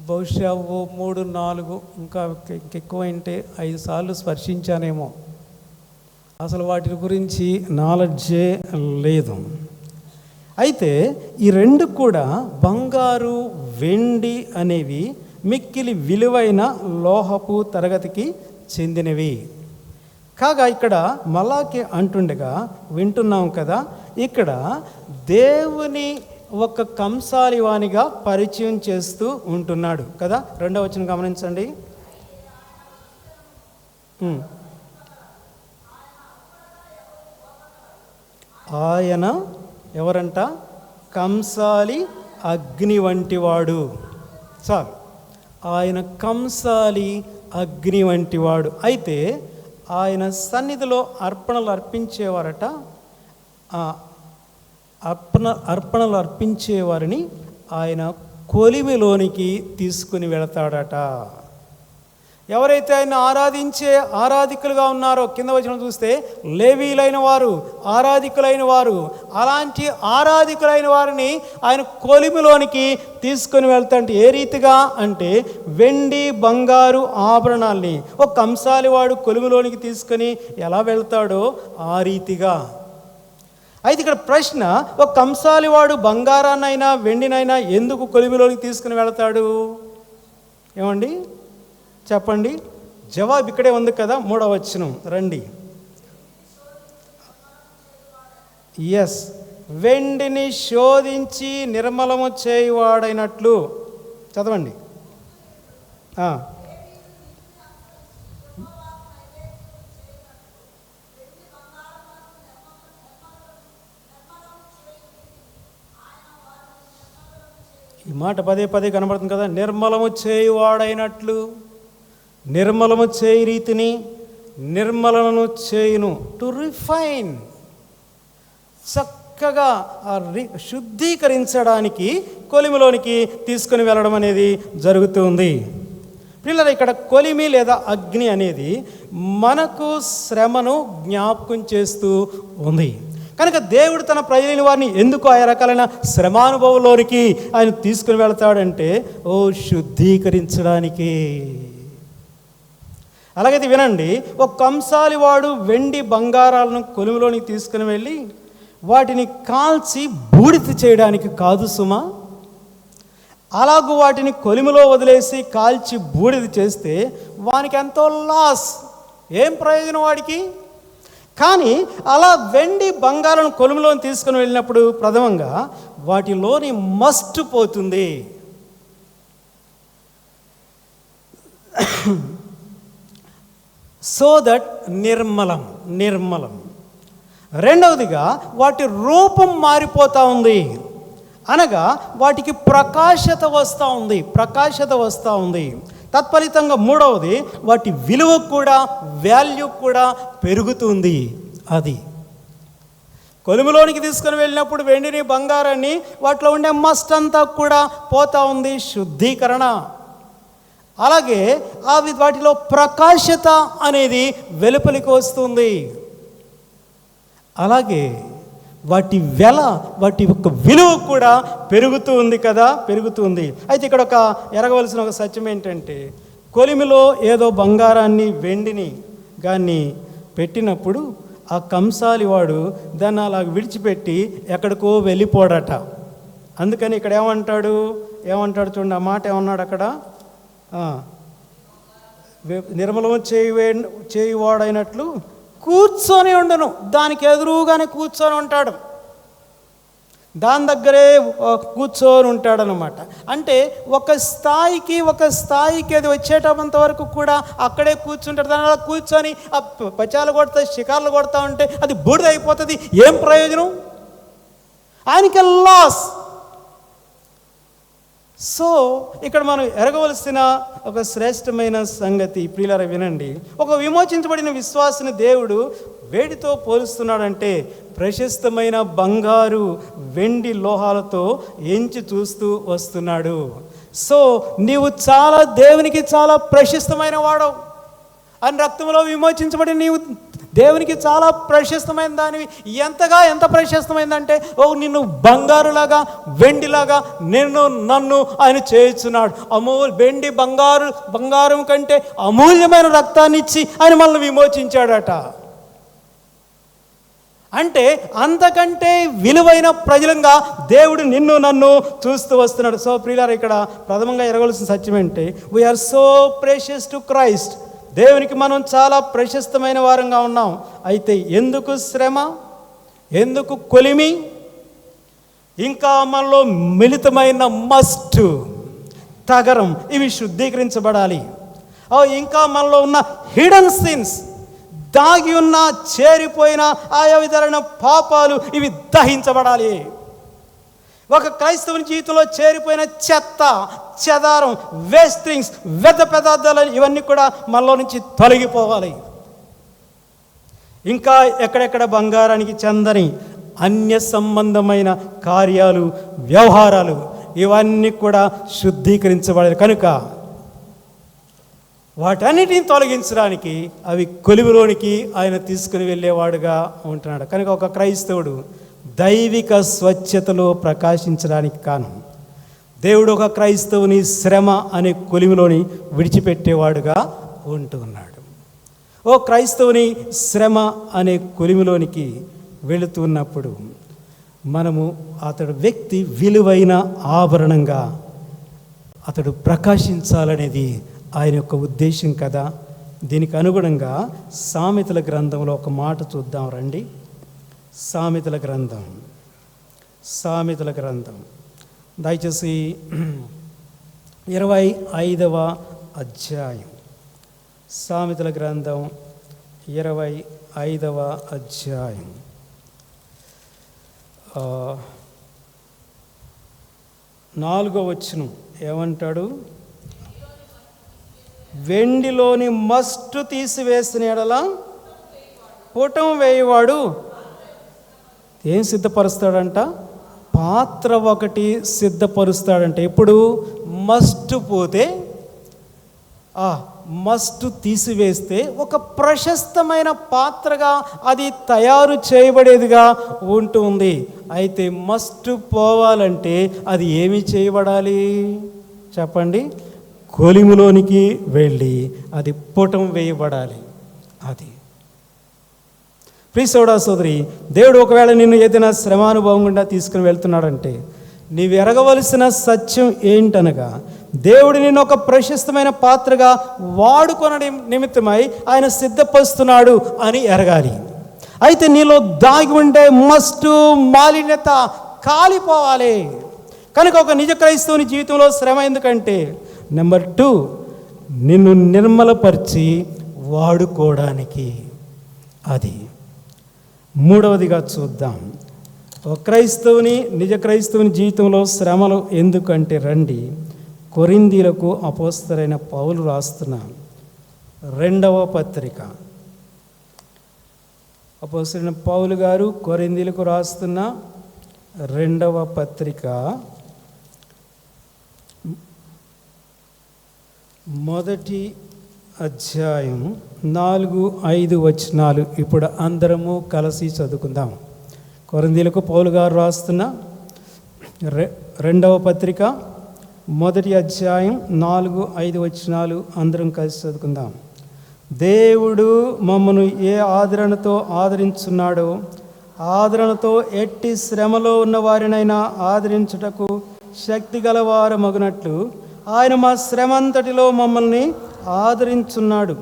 బహుశా 3, 4 ఇంకా ఇంకెక్కువ అంటే 5 సార్లు స్పర్శించానేమో. అసలు వాటి గురించి నాలెడ్జే లేదు. అయితే ఈ 2 కూడా బంగారు వెండి అనేవి మిక్కిలి విలువైన లోహపు తరగతికి చెందినవి. కాగా ఇక్కడ మలాకి అంటుండగా వింటున్నాం కదా, ఇక్కడ దేవుని ఒక కంసాలివానిగా పరిచయం చేస్తూ ఉంటున్నాడు కదా. 2వ వచనం గమనించండి. ఆయన ఎవరంట? కంసాలి అగ్ని వంటివాడు. చాలు, ఆయన కంసాలి అగ్ని వంటివాడు. అయితే ఆయన సన్నిధిలో అర్పణలు అర్పించేవారట. అర్పణలు అర్పించే వారిని ఆయన కొలిమిలోనికి తీసుకుని వెళతాడట. ఎవరైతే ఆయన ఆరాధించే ఆరాధికులుగా ఉన్నారో, కింద వచనం చూస్తే లేవీలైన వారు, ఆరాధికులైన వారు, అలాంటి ఆరాధికులైన వారిని ఆయన కొలిమిలోనికి తీసుకొని వెళ్తాంటే ఏ రీతిగా అంటే వెండి బంగారు ఆభరణాల్ని ఒక కంసాలి వాడు కొలిమిలోనికి తీసుకొని ఎలా వెళ్తాడో ఆ రీతిగా. అయితే ఇక్కడ ప్రశ్న, ఒక కంసాలి వాడు బంగారాన్నైనా వెండినైనా ఎందుకు కొలిమిలోనికి తీసుకుని వెళతాడు? ఏమండి చెప్పండి. జవాబు ఇక్కడే ఉంది కదా, 3వ వచనం రండి. ఎస్, వెండిని శోధించి నిర్మలము చేయువాడైనట్లు. చదవండి. ఈ మాట పదే పదే కనబడుతుంది కదా, నిర్మలము చేయువాడైనట్లు. నిర్మలము చేయి రీతిని నిర్మలను చేయును. టు రిఫైన్, చక్కగా శుద్ధీకరించడానికి కొలిమిలోనికి తీసుకుని వెళ్ళడం అనేది జరుగుతుంది. పిల్లలు, ఇక్కడ కొలిమి లేదా అగ్ని అనేది మనకు శ్రమను జ్ఞాపకం చేస్తూ ఉంది. కనుక దేవుడు తన ప్రజలైన వారిని ఎందుకు ఆయా రకాలైన శ్రమానుభవంలోనికి ఆయన తీసుకుని వెళతాడంటే శుద్ధీకరించడానికి. అలాగైతే వినండి, ఒక కంసాలి వాడు వెండి బంగారాలను కొలిమిలోనికి తీసుకుని వెళ్ళి వాటిని కాల్చి బూడిద చేయడానికి కాదు సుమా. అలాగూ వాటిని కొలిమిలో వదిలేసి కాల్చి బూడిద చేస్తే వానికి ఎంతో లాస్, ఏం ప్రయోజనం వాడికి? కానీ అలా వెండి బంగారం కొలుములో తీసుకుని వెళ్ళినప్పుడు ప్రథమంగా వాటిలోని మస్ట్ పోతుంది. సో దట్ నిర్మలం. రెండవదిగా వాటి రూపం మారిపోతూ ఉంది, అనగా వాటికి ప్రకాశత వస్తూ ఉంది. తత్ఫలితంగా మూడవది వాటి విలువ కూడా, వాల్యూ కూడా పెరుగుతుంది. అది కొలిమిలోనికి తీసుకుని వెళ్ళినప్పుడు వెండిని బంగారాన్ని వాటిలో ఉండే మస్ట్ అంతా కూడా పోతూ ఉంది, శుద్ధీకరణ. అలాగే వాటిలో ప్రకాశత అనేది వెలుపలికి వస్తుంది. అలాగే వాటి యొక్క విలువ కూడా పెరుగుతుంది. అయితే ఇక్కడ ఎరగవలసిన ఒక సత్యం ఏంటంటే, కొలిమిలో ఏదో బంగారాన్ని వెండిని కానీ పెట్టినప్పుడు ఆ కంసాలి వాడు దాన్ని అలా విడిచిపెట్టి ఎక్కడికో వెళ్ళిపోడట. అందుకని ఇక్కడ ఏమంటాడు చూడండి, ఆ మాట ఏమన్నాడు అక్కడ, నిర్మలము చేయువాడైనట్లు కూర్చొని ఉండను, దానికి ఎదురుగానే కూర్చొని ఉంటాడు, దాని దగ్గరే కూర్చొని ఉంటాడనమాట. అంటే ఒక స్థాయికి అది వచ్చేటంత వరకు కూడా అక్కడే కూర్చుంటాడు. దాని అలా కూర్చొని ఆ పచాలు కొడతా షికార్లు కొడతా ఉంటే అది బూడిద అయిపోతుంది. ఏం ప్రయోజనం? ఆయనకి లాస్. సో ఇక్కడ మనం ఎరగవలసిన ఒక శ్రేష్టమైన సంగతి ప్రియులారా వినండి, ఒక విమోచించబడిన విశ్వాసిని దేవుడు వేడితో పోలుస్తున్నాడంటే ప్రశస్తమైన బంగారు వెండి లోహాలతో ఎంచి చూస్తూ వస్తున్నాడు. సో నీవు దేవునికి చాలా ప్రశస్తమైన వాడవు అని, రక్తంలో విమోచించబడి నీవు దేవునికి చాలా ప్రశస్తమైన దానివి. ఎంత ప్రశస్తమైందంటే నిన్ను బంగారులాగా వెండిలాగా నన్ను ఆయన చేయించున్నాడు. వెండి బంగారం కంటే అమూల్యమైన రక్తాన్ని ఇచ్చి ఆయన మనల్ని విమోచించాడట. అంటే అంతకంటే విలువైన ప్రజలంగా దేవుడు నన్ను చూస్తూ వస్తున్నాడు. సో ప్రియులారా, ఇక్కడ ప్రథమంగా ఎరగవలసిన సత్యం ఏంటంటే, we are so precious to Christ. దేవునికి మనం చాలా ప్రశస్తమైన వారంగా ఉన్నాం. అయితే ఎందుకు శ్రమ, ఎందుకు కొలిమి, ఇంకా మనలో మిళితమైన మస్ట్, తగరం, ఇవి శుద్ధీకరించబడాలి. ఇంకా మనలో ఉన్న హిడెన్ సిన్స్, దాగి ఉన్న చేరిపోయిన ఆయా విధమైన పాపాలు, ఇవి దహించబడాలి. ఒక క్రైస్తవుని జీవితంలో చేరిపోయిన చెత్త, చెదారం, వేస్ట్ థింగ్స్, వ్యర్థ పదార్థాలు, ఇవన్నీ కూడా మనలో నుంచి తొలగిపోవాలి. ఇంకా ఎక్కడెక్కడ బంగారానికి చెందని అన్య సంబంధమైన కార్యాలు, వ్యవహారాలు ఇవన్నీ కూడా శుద్ధీకరించబడాలి. కనుక వాటన్నిటిని తొలగించడానికి అవి కొలిమిలోనికి ఆయన తీసుకుని వెళ్ళేవాడుగా ఉంటున్నాడు. కనుక ఒక క్రైస్తవుడు దైవిక స్వచ్ఛతలో ప్రకాశించడానికి కాను దేవుడు ఒక క్రైస్తవుని శ్రమ అనే కొలిమిలోని విడిచిపెట్టేవాడుగా ఉంటూ ఉన్నాడు. ఓ క్రైస్తవుని శ్రమ అనే కొలిమిలోనికి వెళుతున్నప్పుడు మనము అతడు వ్యక్తి విలువైన ఆభరణంగా అతడు ప్రకాశించాలనేది ఆయన యొక్క ఉద్దేశం కదా. దీనికి అనుగుణంగా సామెతల గ్రంథంలో ఒక మాట చూద్దాం రండి. సామెతల గ్రంథం దయచేసి 25వ అధ్యాయం. సామెతల గ్రంథం 25వ అధ్యాయం 4వ వచనం ఏమంటాడు? వెండిలోని మస్టు తీసివేసిన ఎడల పుటం వేయవాడు ఏం సిద్ధపరుస్తాడంట? పాత్ర ఒకటి సిద్ధపరుస్తాడంట. ఎప్పుడు మస్టు పోతే, ఆ మస్టు తీసివేస్తే ఒక ప్రశస్తమైన పాత్రగా అది తయారు చేయబడేదిగా ఉంటుంది. అయితే మస్టు పోవాలంటే అది ఏమి చేయబడాలి చెప్పండి? కొలిమిలోనికి వెళ్ళి అది పుటం వేయబడాలి. అది ప్రియ సోదరా సోదరి, దేవుడు ఒకవేళ నిన్ను ఏదైనా శ్రమానుభవం గుండా తీసుకుని వెళ్తున్నాడంటే నీవు ఎరగవలసిన సత్యం ఏంటనగా, దేవుడు నిన్ను ఒక ప్రశస్తమైన పాత్రగా వాడుకొనడం నిమిత్తమై ఆయన సిద్ధపరుస్తున్నాడు అని ఎరగాలి. అయితే నీలో దాగి ఉండే మస్టు, మాలిన్యత కాలిపోవాలి. కనుక ఒక నిజ క్రైస్తవుని జీవితంలో శ్రమ ఎందుకంటే, నెంబర్ 2, నిన్ను నిర్మలపరిచి వాడుకోవడానికి. అది మూడవదిగా చూద్దాం. ఒక క్రైస్తవుని, నిజ క్రైస్తవుని జీవితంలో శ్రమలు ఎందుకంటే రండి, కొరింథీయులకు అపోస్తలుడైన పౌలు రాస్తున్న 2వ పత్రిక. అపోస్తలుడైన పౌలు గారు కొరింథీయులకు రాస్తున్న 2వ పత్రిక 1వ అధ్యాయం 4-5 వచనాలు ఇప్పుడు అందరము కలిసి చదువుకుందాం. కొరింథీయులకు పౌలు గారు రాస్తున్న 2వ పత్రిక 1వ అధ్యాయం 4-5 వచనాలు అందరం కలిసి చదువుకుందాం. దేవుడు మమ్మను ఏ ఆదరణతో ఆదరించున్నాడో ఆదరణతో ఎట్టి శ్రమలో ఉన్న వారినైనా ఆదరించుటకు శక్తి గలవారు మగునట్లు ఆయన మా శ్రమంతటిలో మమ్మల్ని ఆదరించున్నాడు.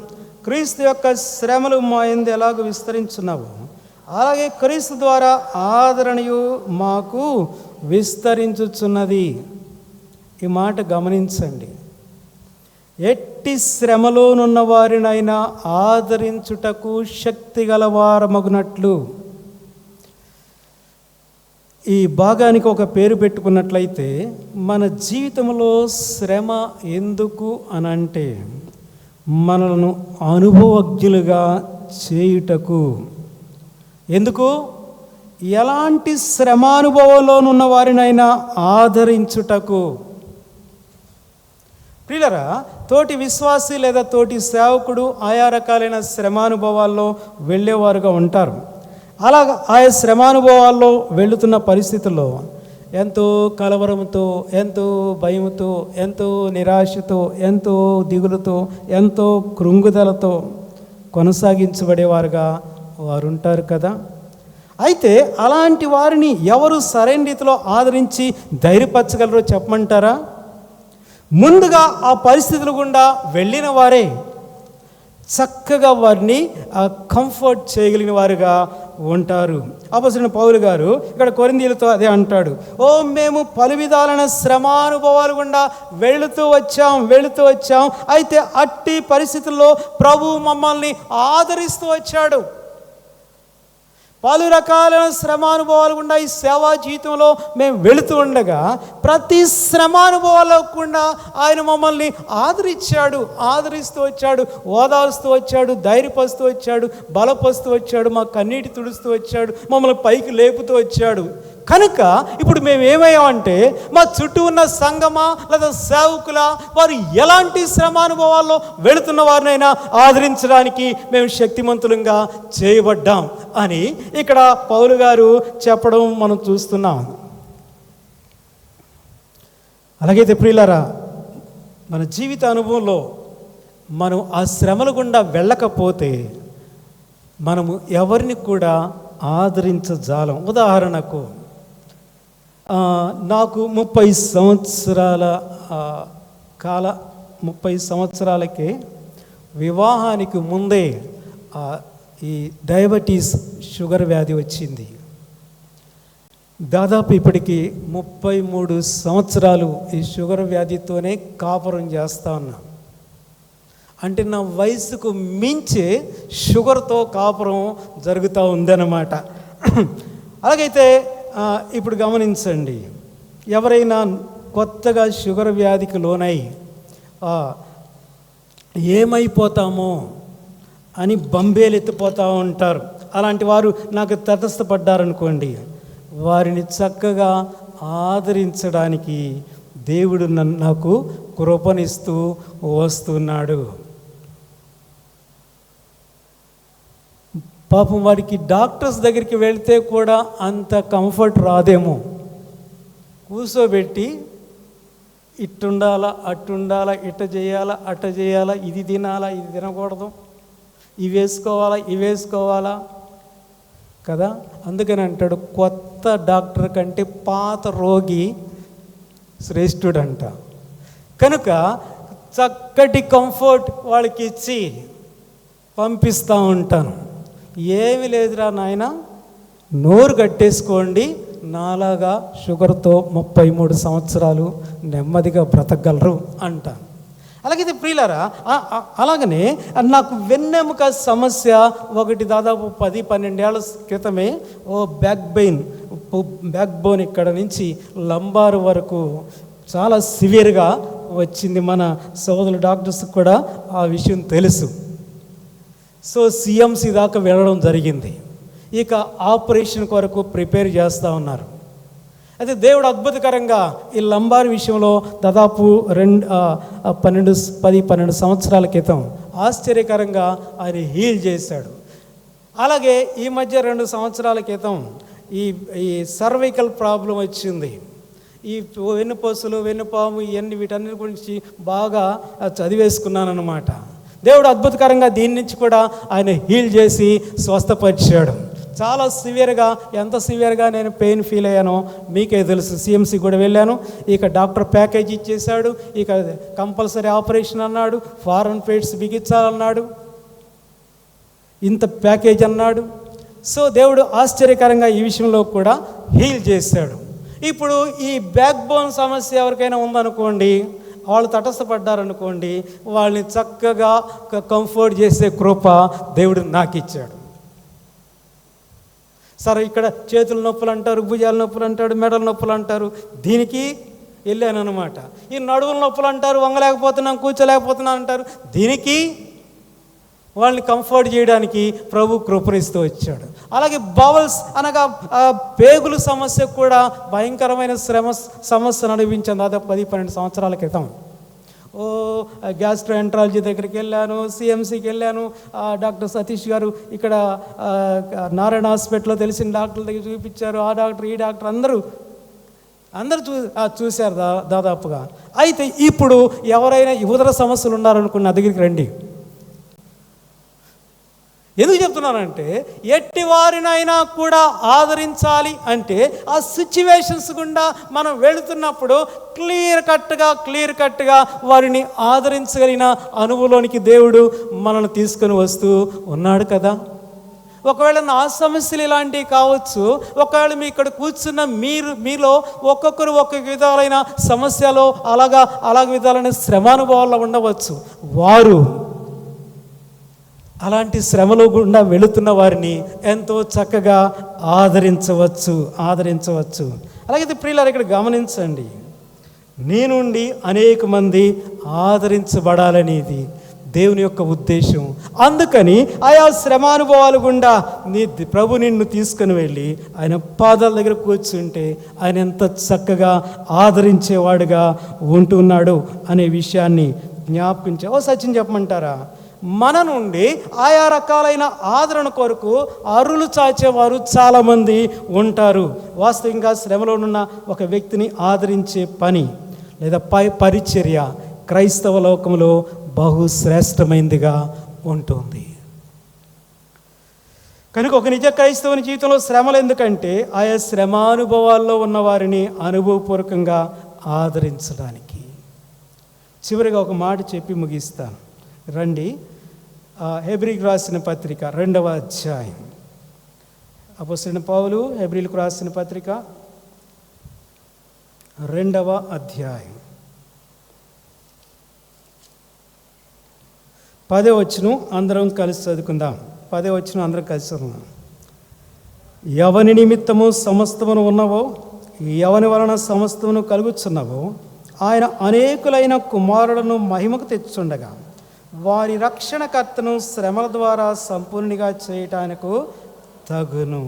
క్రీస్తు యొక్క శ్రమలు మా యందు ఎలాగో విస్తరించున్నావు, అలాగే క్రీస్తు ద్వారా ఆదరణయు మాకు విస్తరించుచున్నది. ఈ మాట గమనించండి. ఎట్టి శ్రమలోనున్న వారినైనా ఆదరించుటకు శక్తి గలవారమగునట్లు. ఈ భాగానికి ఒక పేరు పెట్టుకున్నట్లయితే, మన జీవితంలో శ్రమ ఎందుకు అనంటే మనలను అనుభవజ్ఞులుగా చేయుటకు. ఎందుకు? ఎలాంటి శ్రమానుభవంలోనున్న వారినైనా ఆదరించుటకు. ప్రియులరా, తోటి విశ్వాసి లేదా తోటి సేవకుడు ఆయా రకాలైన శ్రమానుభవాల్లో వెళ్ళేవారుగా ఉంటారు. అలాగా ఆయా శ్రమానుభవాల్లో వెళుతున్న పరిస్థితుల్లో ఎంతో కలవరంతో, ఎంతో భయంతో, ఎంతో నిరాశతో, ఎంతో దిగులుతో, ఎంతో కృంగుదలతో కొనసాగించబడేవారుగా వారు ఉంటారు కదా. అయితే అలాంటి వారిని ఎవరు సరైన రీతిలో ఆదరించి ధైర్యపరచగలరో చెప్పమంటారా? ముందుగా ఆ పరిస్థితుల గుండా వెళ్ళిన వారే చక్కగా వారిని కంఫర్ట్ చేయగలిగిన వారుగా ఉంటారు. అపోస్తలుడైన పౌలు గారు ఇక్కడ కొరింథీయులతో అదే అంటాడు. మేము పలు విధాలైన శ్రమానుభవాలు గుండా వెళుతూ వచ్చాం. అయితే అట్టి పరిస్థితుల్లో ప్రభువు మమ్మల్ని ఆదరిస్తూ వచ్చాడు. పలు రకాలైన శ్రమానుభవాలు గుండా ఈ సేవా జీవితంలో మేము వెళుతూ ఉండగా ప్రతి శ్రమానుభవాల్లో కూడా ఆయన మమ్మల్ని ఆదరిస్తూ వచ్చాడు, ఓదారుస్తూ వచ్చాడు, ధైర్యపరుస్తూ వచ్చాడు, బలపరుస్తూ వచ్చాడు, మా కన్నీటి తుడుస్తూ వచ్చాడు, మమ్మల్ని పైకి లేపుతూ వచ్చాడు. కనుక ఇప్పుడు మేము ఏమయ్యామంటే మా చుట్టూ ఉన్న సంఘమా లేదా సేవకుల వారు ఎలాంటి శ్రమానుభవాల్లో వెళుతున్న వారినైనా ఆదరించడానికి మేము శక్తిమంతులంగా చేయబడ్డాం అని ఇక్కడ పౌలు గారు చెప్పడం మనం చూస్తున్నాం. అలాగైతే ప్రియులారా, మన జీవిత అనుభవంలో మనం ఆ శ్రమల గుండా వెళ్ళకపోతే మనము ఎవరిని కూడా ఆదరించజాలం. ఉదాహరణకు నాకు 30 సంవత్సరాలకే వివాహానికి ముందే ఈ డయాబెటీస్ షుగర్ వ్యాధి వచ్చింది. దాదాపు ఇప్పటికి 33 సంవత్సరాలు ఈ షుగర్ వ్యాధితోనే కాపురం చేస్తా ఉన్నా. అంటే నా వయసుకు మించి షుగర్తో కాపురం జరుగుతూ ఉందన్నమాట. అలాగైతే ఇప్పుడు గమనించండి, ఎవరైనా కొత్తగా షుగర్ వ్యాధికి లోనై ఏమైపోతామో అని బంబేలెత్తిపోతూ ఉంటారు. అలాంటి వారు నాకు తటస్థపడ్డారనుకోండి, వారిని చక్కగా ఆదరించడానికి దేవుడు నాకు కృపనిస్తూ వస్తున్నాడు. పాపం వాడికి డాక్టర్స్ దగ్గరికి వెళ్తే కూడా అంత కంఫర్ట్ రాదేమో. కూర్చోబెట్టి ఇట్టుండాలా, అట్టుండాలా, ఇట్ట చేయాలా, అట్ట చేయాలా, ఇది తినాలా, ఇది తినకూడదు, ఇవి వేసుకోవాలా కదా. అందుకని అంటాడు, కొత్త డాక్టర్ కంటే పాత రోగి శ్రేష్ఠుడంట. కనుక చక్కటి కంఫర్ట్ వాళ్ళకి ఇచ్చి పంపిస్తూ ఉంటాను. ఏమి లేదురా నాయన, నోరు కట్టేసుకోండి, నాలాగా షుగర్తో 33 సంవత్సరాలు నెమ్మదిగా బ్రతకగలరు అంటాను. అలాగైతే ప్రియులారా, అలాగనే నాకు వెన్నెముక సమస్య ఒకటి దాదాపు 10-12 ఏళ్ల క్రితమే బ్యాక్ బోన్ ఇక్కడ నుంచి లంబారు వరకు చాలా సివియర్గా వచ్చింది. మన సోదరులు డాక్టర్స్కి కూడా ఆ విషయం తెలుసు. సో సిఎంసి దాకా వెళ్ళడం జరిగింది. ఇక ఆపరేషన్ కొరకు ప్రిపేర్ చేస్తూ ఉన్నారు. అయితే దేవుడు అద్భుతకరంగా ఈ లంబార్ విషయంలో దాదాపు 10-12 సంవత్సరాల క్రితం ఆశ్చర్యకరంగా ఆయన హీల్ చేశాడు. అలాగే ఈ మధ్య 2 సంవత్సరాల క్రితం ఈ సర్వైకల్ ప్రాబ్లం వచ్చింది. ఈ వెన్నుపూసలు, వెన్నుపాము, ఇవన్నీ వీటన్నిటి గురించి బాగా చదివేసుకున్నాను అన్నమాట. దేవుడు అద్భుతకరంగా దీని నుంచి కూడా ఆయన హీల్ చేసి స్వస్థపరిచాడు. చాలా సివియర్గా, ఎంత సివియర్గా నేను పెయిన్ ఫీల్ అయ్యానో మీకే తెలుసు. సిఎంసి కూడా వెళ్ళాను. ఇక డాక్టర్ ప్యాకేజ్ ఇచ్చేశాడు. ఇక కంపల్సరీ ఆపరేషన్ అన్నాడు, ఫారెన్ ప్లేట్స్ బిగించాలన్నాడు, ఇంత ప్యాకేజ్ అన్నాడు. సో దేవుడు ఆశ్చర్యకరంగా ఈ విషయంలో కూడా హీల్ చేశాడు. ఇప్పుడు ఈ బ్యాక్ బోన్ సమస్య ఎవరికైనా ఉందనుకోండి, వాళ్ళు తటస్థపడ్డారనుకోండి, వాళ్ళని చక్కగా కంఫర్ట్ చేసే కృప దేవుడు నాకు ఇచ్చాడు. సరే, ఇక్కడ చేతుల నొప్పులు అంటారు, భుజాల నొప్పులు అంటాడు, మెడల నొప్పులు అంటారు, దీనికి వెళ్ళాను అనమాట. ఈ నడువుల నొప్పులు అంటారు, వంగలేకపోతున్నాను, కూర్చోలేకపోతున్నాను అంటారు, దీనికి వాళ్ళని కంఫర్ట్ చేయడానికి ప్రభు కృపణిస్తూ వచ్చాడు. అలాగే బవల్స్ అనగా పేగుల సమస్య కూడా భయంకరమైన సమస్యను అనుభవించాను దాదాపు 10-12 సంవత్సరాల క్రితం. గ్యాస్ట్రోఎంట్రాలజీ దగ్గరికి వెళ్ళాను, సిఎంసికి వెళ్ళాను. డాక్టర్ సతీష్ గారు ఇక్కడ నారాయణ హాస్పిటల్లో తెలిసిన డాక్టర్ల దగ్గర చూపించారు. ఆ డాక్టర్, ఈ డాక్టర్ అందరూ చూశారు దాదాపుగా. అయితే ఇప్పుడు ఎవరైనా ఉదర సమస్యలు ఉన్నారనుకున్న నా దగ్గరికి రండి. ఎందుకు చెప్తున్నానంటే, ఎట్టి వారినైనా కూడా ఆదరించాలి అంటే ఆ సిచ్యువేషన్స్ గుండా మనం వెళుతున్నప్పుడు క్లియర్ కట్గా వారిని ఆదరించగలిగిన అనుభవంలోనికి దేవుడు మనల్ని తీసుకొని వస్తూ ఉన్నాడు కదా. ఒకవేళ నా సమస్యలు ఇలాంటివి కావచ్చు. ఒకవేళ మీ ఇక్కడ కూర్చున్న మీలో ఒక్కొక్కరు ఒక్కొక్క విధాలైన సమస్యలో అలాగ విధాలైన శ్రమానుభవాల్లో ఉండవచ్చు. వారు అలాంటి శ్రమలో గుండా వెళుతున్న వారిని ఎంతో చక్కగా ఆదరించవచ్చు. అలాగే ప్రియులారా, ఇక్కడ గమనించండి, నీ నుండి అనేక మంది ఆదరించబడాలనేది దేవుని యొక్క ఉద్దేశం. అందుకని ఆయా శ్రమానుభవాలు గుండా ప్రభు నిన్ను తీసుకుని వెళ్ళి ఆయన పాదాల దగ్గర కూర్చుంటే ఆయన ఎంత చక్కగా ఆదరించేవాడుగా ఉంటున్నాడు అనే విషయాన్ని జ్ఞాపించే. సత్యం చెప్పమంటారా, మన నుండి ఆయా రకాలైన ఆదరణ కొరకు అరులు చాచేవారు చాలామంది ఉంటారు. వాస్తవంగా శ్రమలో ఉన్న ఒక వ్యక్తిని ఆదరించే పని లేదా పరిచర్య క్రైస్తవ లోకంలో బహుశ్రేష్టమైనదిగా ఉంటుంది. కనుక ఒక నిజ క్రైస్తవుని జీవితంలో శ్రమలు ఎందుకంటే ఆయా శ్రమానుభవాల్లో ఉన్న వారిని అనుభవపూర్వకంగా ఆదరించడానికి. చివరిగా ఒక మాట చెప్పి ముగిస్తాను. రండి, హెబ్రీలకు రాసిన పత్రిక 2వ అధ్యాయం. అపోస్తలుడైన పౌలు హెబ్రీలకు రాసిన పత్రిక 2వ అధ్యాయం 10వ వచనం అందరం కలిసి చదువుకుందాం. 10వ వచనం అందరం కలిసి చదువుకుందాం. ఎవని నిమిత్తము సమస్తమును ఉన్నవో, ఎవని వలన సమస్తమును కలుగుచున్నవో ఆయన అనేకులైన కుమారులను మహిమకు తెచ్చుండగా వారి రక్షణకర్తను శ్రమల ద్వారా సంపూర్ణిగా చేయటానికి తగును.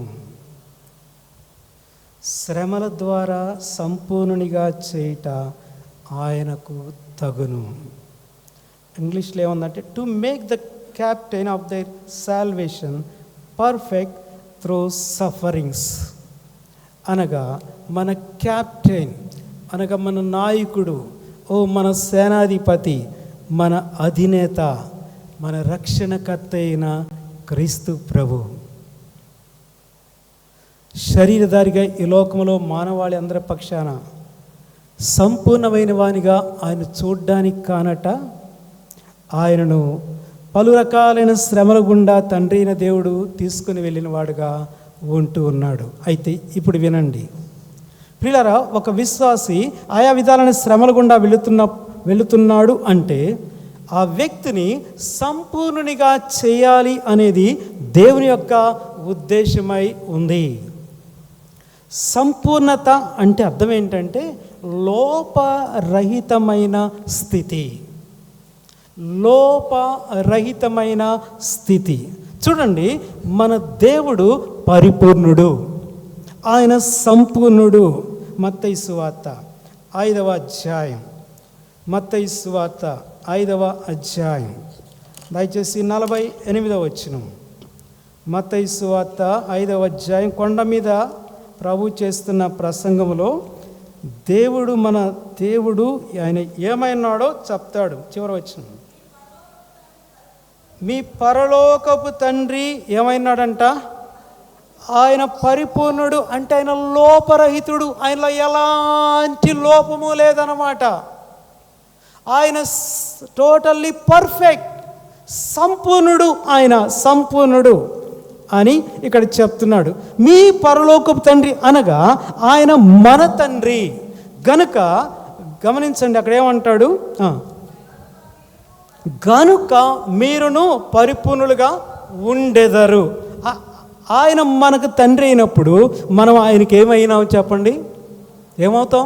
శ్రమల ద్వారా సంపూర్ణునిగా చేయుట ఆయనకు తగును. ఇంగ్లీష్లో ఏముందంటే to make the captain of their salvation perfect through sufferings. అనగా మన క్యాప్టెన్ అనగా మన నాయకుడు, మన సేనాధిపతి, మన అధినేత, మన రక్షణకర్త అయిన క్రీస్తు ప్రభు శరీరధారిగా ఈ లోకంలో మానవాళి అందరి పక్షాన సంపూర్ణమైన వానిగా ఆయన చూడ్డానికి కానట ఆయనను పలు రకాలైన శ్రమల గుండా తండ్రి అయిన దేవుడు తీసుకుని వెళ్ళిన వాడుగా ఉంటూ ఉన్నాడు. అయితే ఇప్పుడు వినండి ప్రియులారా, ఒక విశ్వాసి ఆయా విధాలైన శ్రమల గుండా వెళుతున్నాడు అంటే ఆ వ్యక్తిని సంపూర్ణునిగా చేయాలి అనేది దేవుని యొక్క ఉద్దేశమై ఉంది. సంపూర్ణత అంటే అర్థం ఏంటంటే లోపరహితమైన స్థితి. లోపరహితమైన స్థితి. చూడండి, మన దేవుడు పరిపూర్ణుడు, ఆయన సంపూర్ణుడు. మత్తయి సువార్త 5వ అధ్యాయం, మత్తయి సువార్త 5వ అధ్యాయం దయచేసి 48వ వచనం. మత్తయి సువార్త 5వ అధ్యాయం కొండ మీద ప్రభు చేస్తున్న ప్రసంగంలో మన దేవుడు ఆయన ఏమైనాడో చెప్తాడు. చివరి వచనం, మీ పరలోకపు తండ్రి ఏమైనాడంట, ఆయన పరిపూర్ణుడు అంటే ఆయన లోపరహితుడు, ఆయనలో ఎలాంటి లోపము లేదన్నమాట. ఆయన టోటల్లీ పర్ఫెక్ట్, సంపూర్ణుడు, ఆయన సంపూర్ణుడు అని ఇక్కడ చెప్తున్నాడు. మీ పరలోకపు తండ్రి అనగా ఆయన మన తండ్రి గనుక, గమనించండి అక్కడ ఏమంటాడు, గనుక మీరును పరిపూర్ణులుగా ఉండెదరు. ఆయన మనకు తండ్రి అయినప్పుడు మనం ఆయనకి ఏమైనాం చెప్పండి, ఏమవుతాం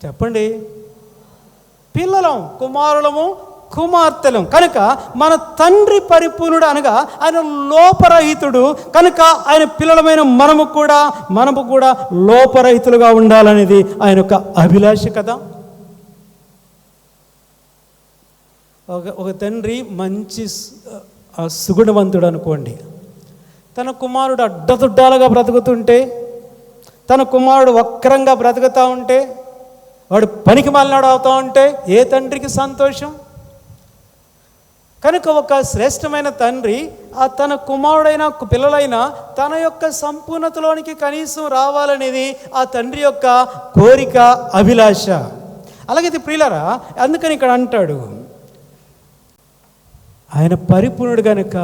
చెప్పండి, పిల్లలం, కుమారులము, కుమార్తెలం. కనుక మన తండ్రి పరిపూర్ణుడు అనగా ఆయన లోపరహితుడు. కనుక ఆయన పిల్లలమైన మనము కూడా లోపరహితులుగా ఉండాలనేది ఆయన యొక్క అభిలాష కదా. ఒక తండ్రి మంచి సుగుణవంతుడు అనుకోండి, తన కుమారుడు అడ్డదుడ్డాలుగా బ్రతుకుతుంటే, తన కుమారుడు వక్రంగా బ్రతుకుతూ ఉంటే, వాడు పనికి మాలినాడు అవుతూ ఉంటే ఏ తండ్రికి సంతోషం? కనుక ఒక శ్రేష్టమైన తండ్రి తన కుమారుడైన పిల్లలైన తన యొక్క సంపూర్ణతలోనికి కనీసం రావాలనేది ఆ తండ్రి యొక్క కోరిక, అభిలాష. అలాగైతే ప్రియులారా, అందుకని ఇక్కడ అంటాడు ఆయన పరిపూర్ణుడు కనుక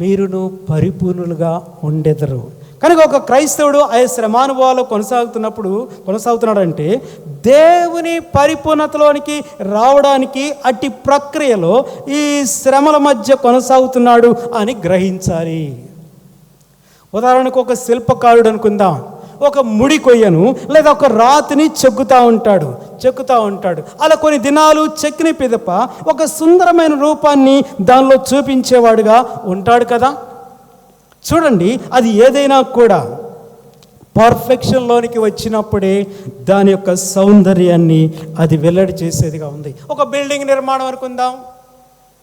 మీరును పరిపూర్ణులుగా ఉండెదరు. కనుక ఒక క్రైస్తవుడు ఆ శ్రమానుభవాలు కొనసాగుతున్నాడంటే దేవుని పరిపూర్ణతలోనికి రావడానికి అట్టి ప్రక్రియలో ఈ శ్రమల మధ్య కొనసాగుతున్నాడు అని గ్రహించాలి. ఉదాహరణకు ఒక శిల్పకారుడు అనుకుందాం, ఒక ముడి కొయ్యను లేదా ఒక రాతిని చెక్కుతూ ఉంటాడు. అలా కొన్ని దినాలు చెక్కిన పిదప ఒక సుందరమైన రూపాన్ని దానిలో చూపించేవాడుగా ఉంటాడు కదా. చూడండి, అది ఏదైనా కూడా పర్ఫెక్షన్లోనికి వచ్చినప్పుడే దాని యొక్క సౌందర్యాన్ని అది వెల్లడి చేసేదిగా ఉంది. ఒక బిల్డింగ్ నిర్మాణం అనుకుందాం,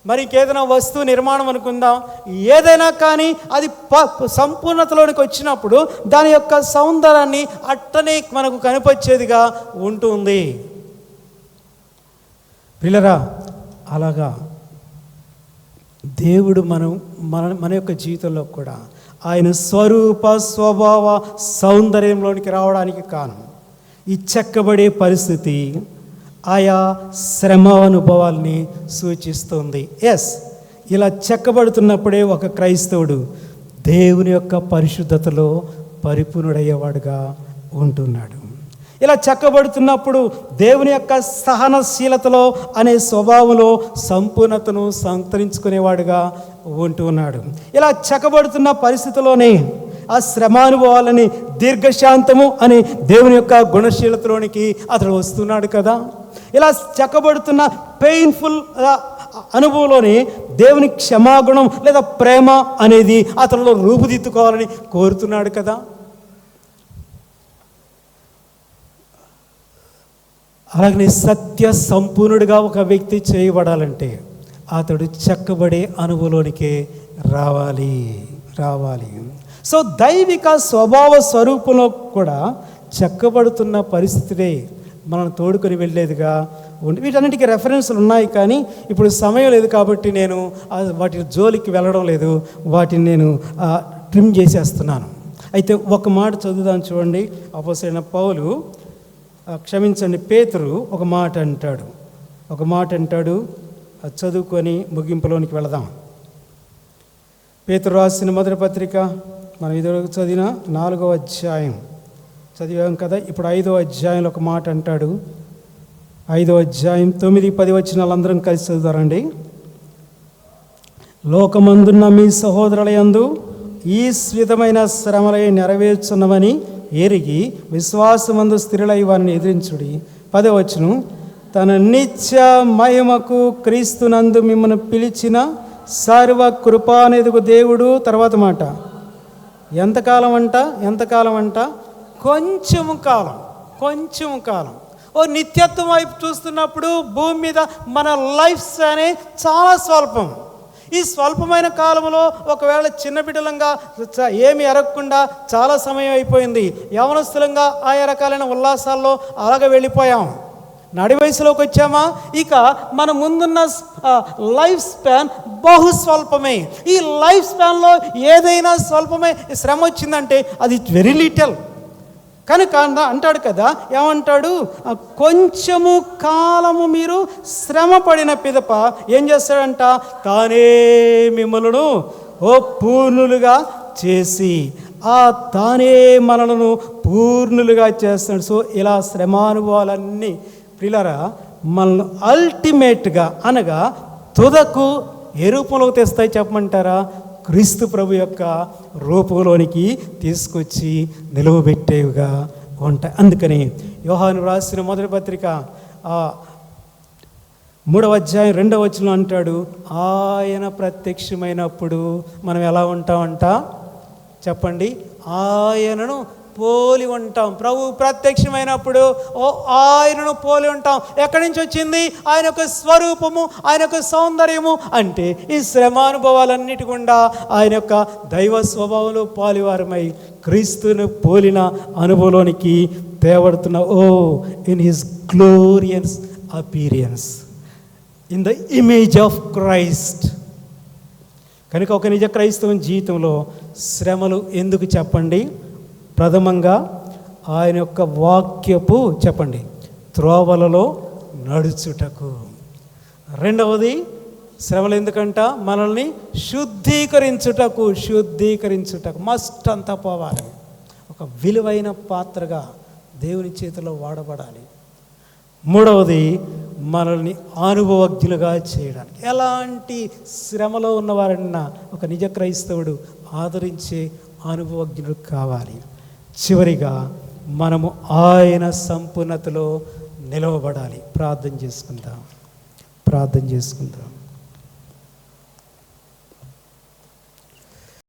మరి ఇంకేదైనా వస్తువు నిర్మాణం అనుకుందాం, ఏదైనా కానీ అది సంపూర్ణతలోనికి వచ్చినప్పుడు దాని యొక్క సౌందర్యాన్ని అట్టనే మనకు కనిపించేదిగా ఉంటుంది. పిల్లరా, అలాగా దేవుడు మన యొక్క జీవితంలో కూడా ఆయన స్వరూప స్వభావ సౌందర్యంలోనికి రావడానికి కారణం ఈ చెక్కబడే పరిస్థితి ఆయా శ్రమ అనుభవాల్ని సూచిస్తుంది. ఇలా చెక్కబడుతున్నప్పుడే ఒక క్రైస్తవుడు దేవుని యొక్క పరిశుద్ధతలో పరిపూర్ణుడయ్యేవాడుగా ఉంటున్నాడు. ఇలా చెక్కబడుతున్నప్పుడు దేవుని యొక్క సహనశీలతలో అనే స్వభావంలో సంపూర్ణతను సంతరించుకునేవాడుగా ఉంటున్నాడు. ఇలా చెక్కబడుతున్న పరిస్థితిలోనే ఆ శ్రమానుభవాలని దీర్ఘశాంతము అనే దేవుని యొక్క గుణశీలతలోనికి అతడు వస్తున్నాడు కదా. ఇలా చెక్కబడుతున్న పెయిన్ఫుల్ అనుభవంలోనే దేవుని క్షమాగుణం లేదా ప్రేమ అనేది అతనిలో రూపుదిద్దుకోవాలని కోరుతున్నాడు కదా. అలాగనే సత్య సంపూర్ణుడిగా ఒక వ్యక్తి చేయబడాలంటే అతడు చెక్కబడే అనుభవంలోనికే రావాలి. సో దైవిక స్వభావ స్వరూపంలో కూడా చెక్కబడుతున్న పరిస్థితులే మనం తోడుకొని వెళ్ళేదిగా ఉంది. వీటన్నిటికీ రెఫరెన్స్లు ఉన్నాయి, కానీ ఇప్పుడు సమయం లేదు కాబట్టి నేను వాటి జోలికి వెళ్ళడం లేదు, వాటిని నేను ట్రిమ్ చేసేస్తున్నాను. అయితే ఒక మాట చదువుదాం చూడండి. అపోస్తలుడైన పౌలు, పేతురు ఒక మాట అంటాడు. చదువుకొని ముగింపులోనికి వెళదాం. పేతురు రాసిన మొదటి పత్రిక మనం ఇదివరకు చదివిన 4వ అధ్యాయం చదివాం కదా. ఇప్పుడు 5వ అధ్యాయంలో ఒక మాట అంటాడు. 5వ అధ్యాయం 9-10 వచనాలందరం కలిసి చదువుతారండి. లోకమందున్న మీ సహోదరులయందు ఈ విధమైన శ్రమలై నెరవేర్చున్నవని ఎరిగి విశ్వాసమందు స్థిరులై వారిని ఎదిరించుడి. 10వ వచనం, తన నిత్య మహిమకు క్రీస్తునందు మిమ్మల్ని పిలిచిన సర్వ కృపానిధికు దేవుడు. తర్వాత మాట, ఎంతకాలం అంట కొంచెము కాలం. ఓ నిత్యత్వం వైపు చూస్తున్నప్పుడు భూమి మీద మన లైఫ్ అనే చాలా స్వల్పం. ఈ స్వల్పమైన కాలంలో ఒకవేళ చిన్న బిడ్డలంగా ఏమి ఎరగకుండా చాలా సమయం అయిపోయింది. యవనస్తులంగా ఆయా రకాలైన ఉల్లాసాల్లో అలాగే వెళ్ళిపోయాం. నడి వయసులోకి వచ్చామా, ఇక మన ముందున్న లైఫ్ స్పాన్ బహు స్వల్పమే. ఈ లైఫ్ స్పాన్లో ఏదైనా స్వల్పమే శ్రమ వచ్చిందంటే అది వెరీ లిటిల్. కనుక అంటాడు కదా, ఏమంటాడు, కొంచెము కాలము మీరు శ్రమ పడిన పిదప ఏం చేస్తాడంట, తానే మిమ్మలను పూర్ణులుగా చేసి తానే మనలను పూర్ణులుగా చేస్తాడు. సో ఇలా శ్రమానుభవాలన్నీ పిల్లరా మనల్ని అల్టిమేట్గా అనగా తుదకు ఏ రూపంలోకి తెస్తాయి చెప్పమంటారా? క్రీస్తు ప్రభు యొక్క రూపంలోనికి తీసుకొచ్చి నిలువబెట్టేవిగా ఉంటాయి. అందుకని యోహాను రాసిన మొదటి పత్రిక 3వ అధ్యాయం 2వ వచనంలో అంటాడు, ఆయన ప్రత్యక్షమైనప్పుడు మనం ఎలా ఉంటామంట చెప్పండి, ఆయనను పోలి ఉంటాం. ప్రభు ప్రత్యక్షమైనప్పుడు ఆయనను పోలి ఉంటాం. ఎక్కడి నుంచి వచ్చింది? ఆయన యొక్క స్వరూపము, ఆయన యొక్క సౌందర్యము. అంటే ఈ శ్రమానుభవాలన్నిటి గుండా ఆయన యొక్క దైవ స్వభావంలో పాలివారమై క్రీస్తును పోలిన అనుభవంలోనికి తేవడుతున్న in his glorious appearance in the image of Christ. కనుక ఒక నిజ క్రైస్తవ జీవితంలో శ్రమలు ఎందుకు చెప్పండి? ప్రథమంగా ఆయన యొక్క వాక్యపు చెప్పండి త్రోవలలో నడుచుటకు. రెండవది శ్రమలు ఎందుకంట? మనల్ని శుద్ధీకరించుటకు మస్ట్ అంతా పోవాలి. ఒక విలువైన పాత్రగా దేవుని చేతిలో వాడబడాలి. మూడవది, మనల్ని అనుభవజ్ఞులుగా చేయడానికి. ఎలాంటి శ్రమలో ఉన్నవారన్నా ఒక నిజ క్రైస్తవుడు ఆదరించే అనుభవజ్ఞుడు కావాలి. చివరిగా మనము ఆయన సంపూర్ణతలో నిలవబడాలి. ప్రార్థన చేసుకుందాం.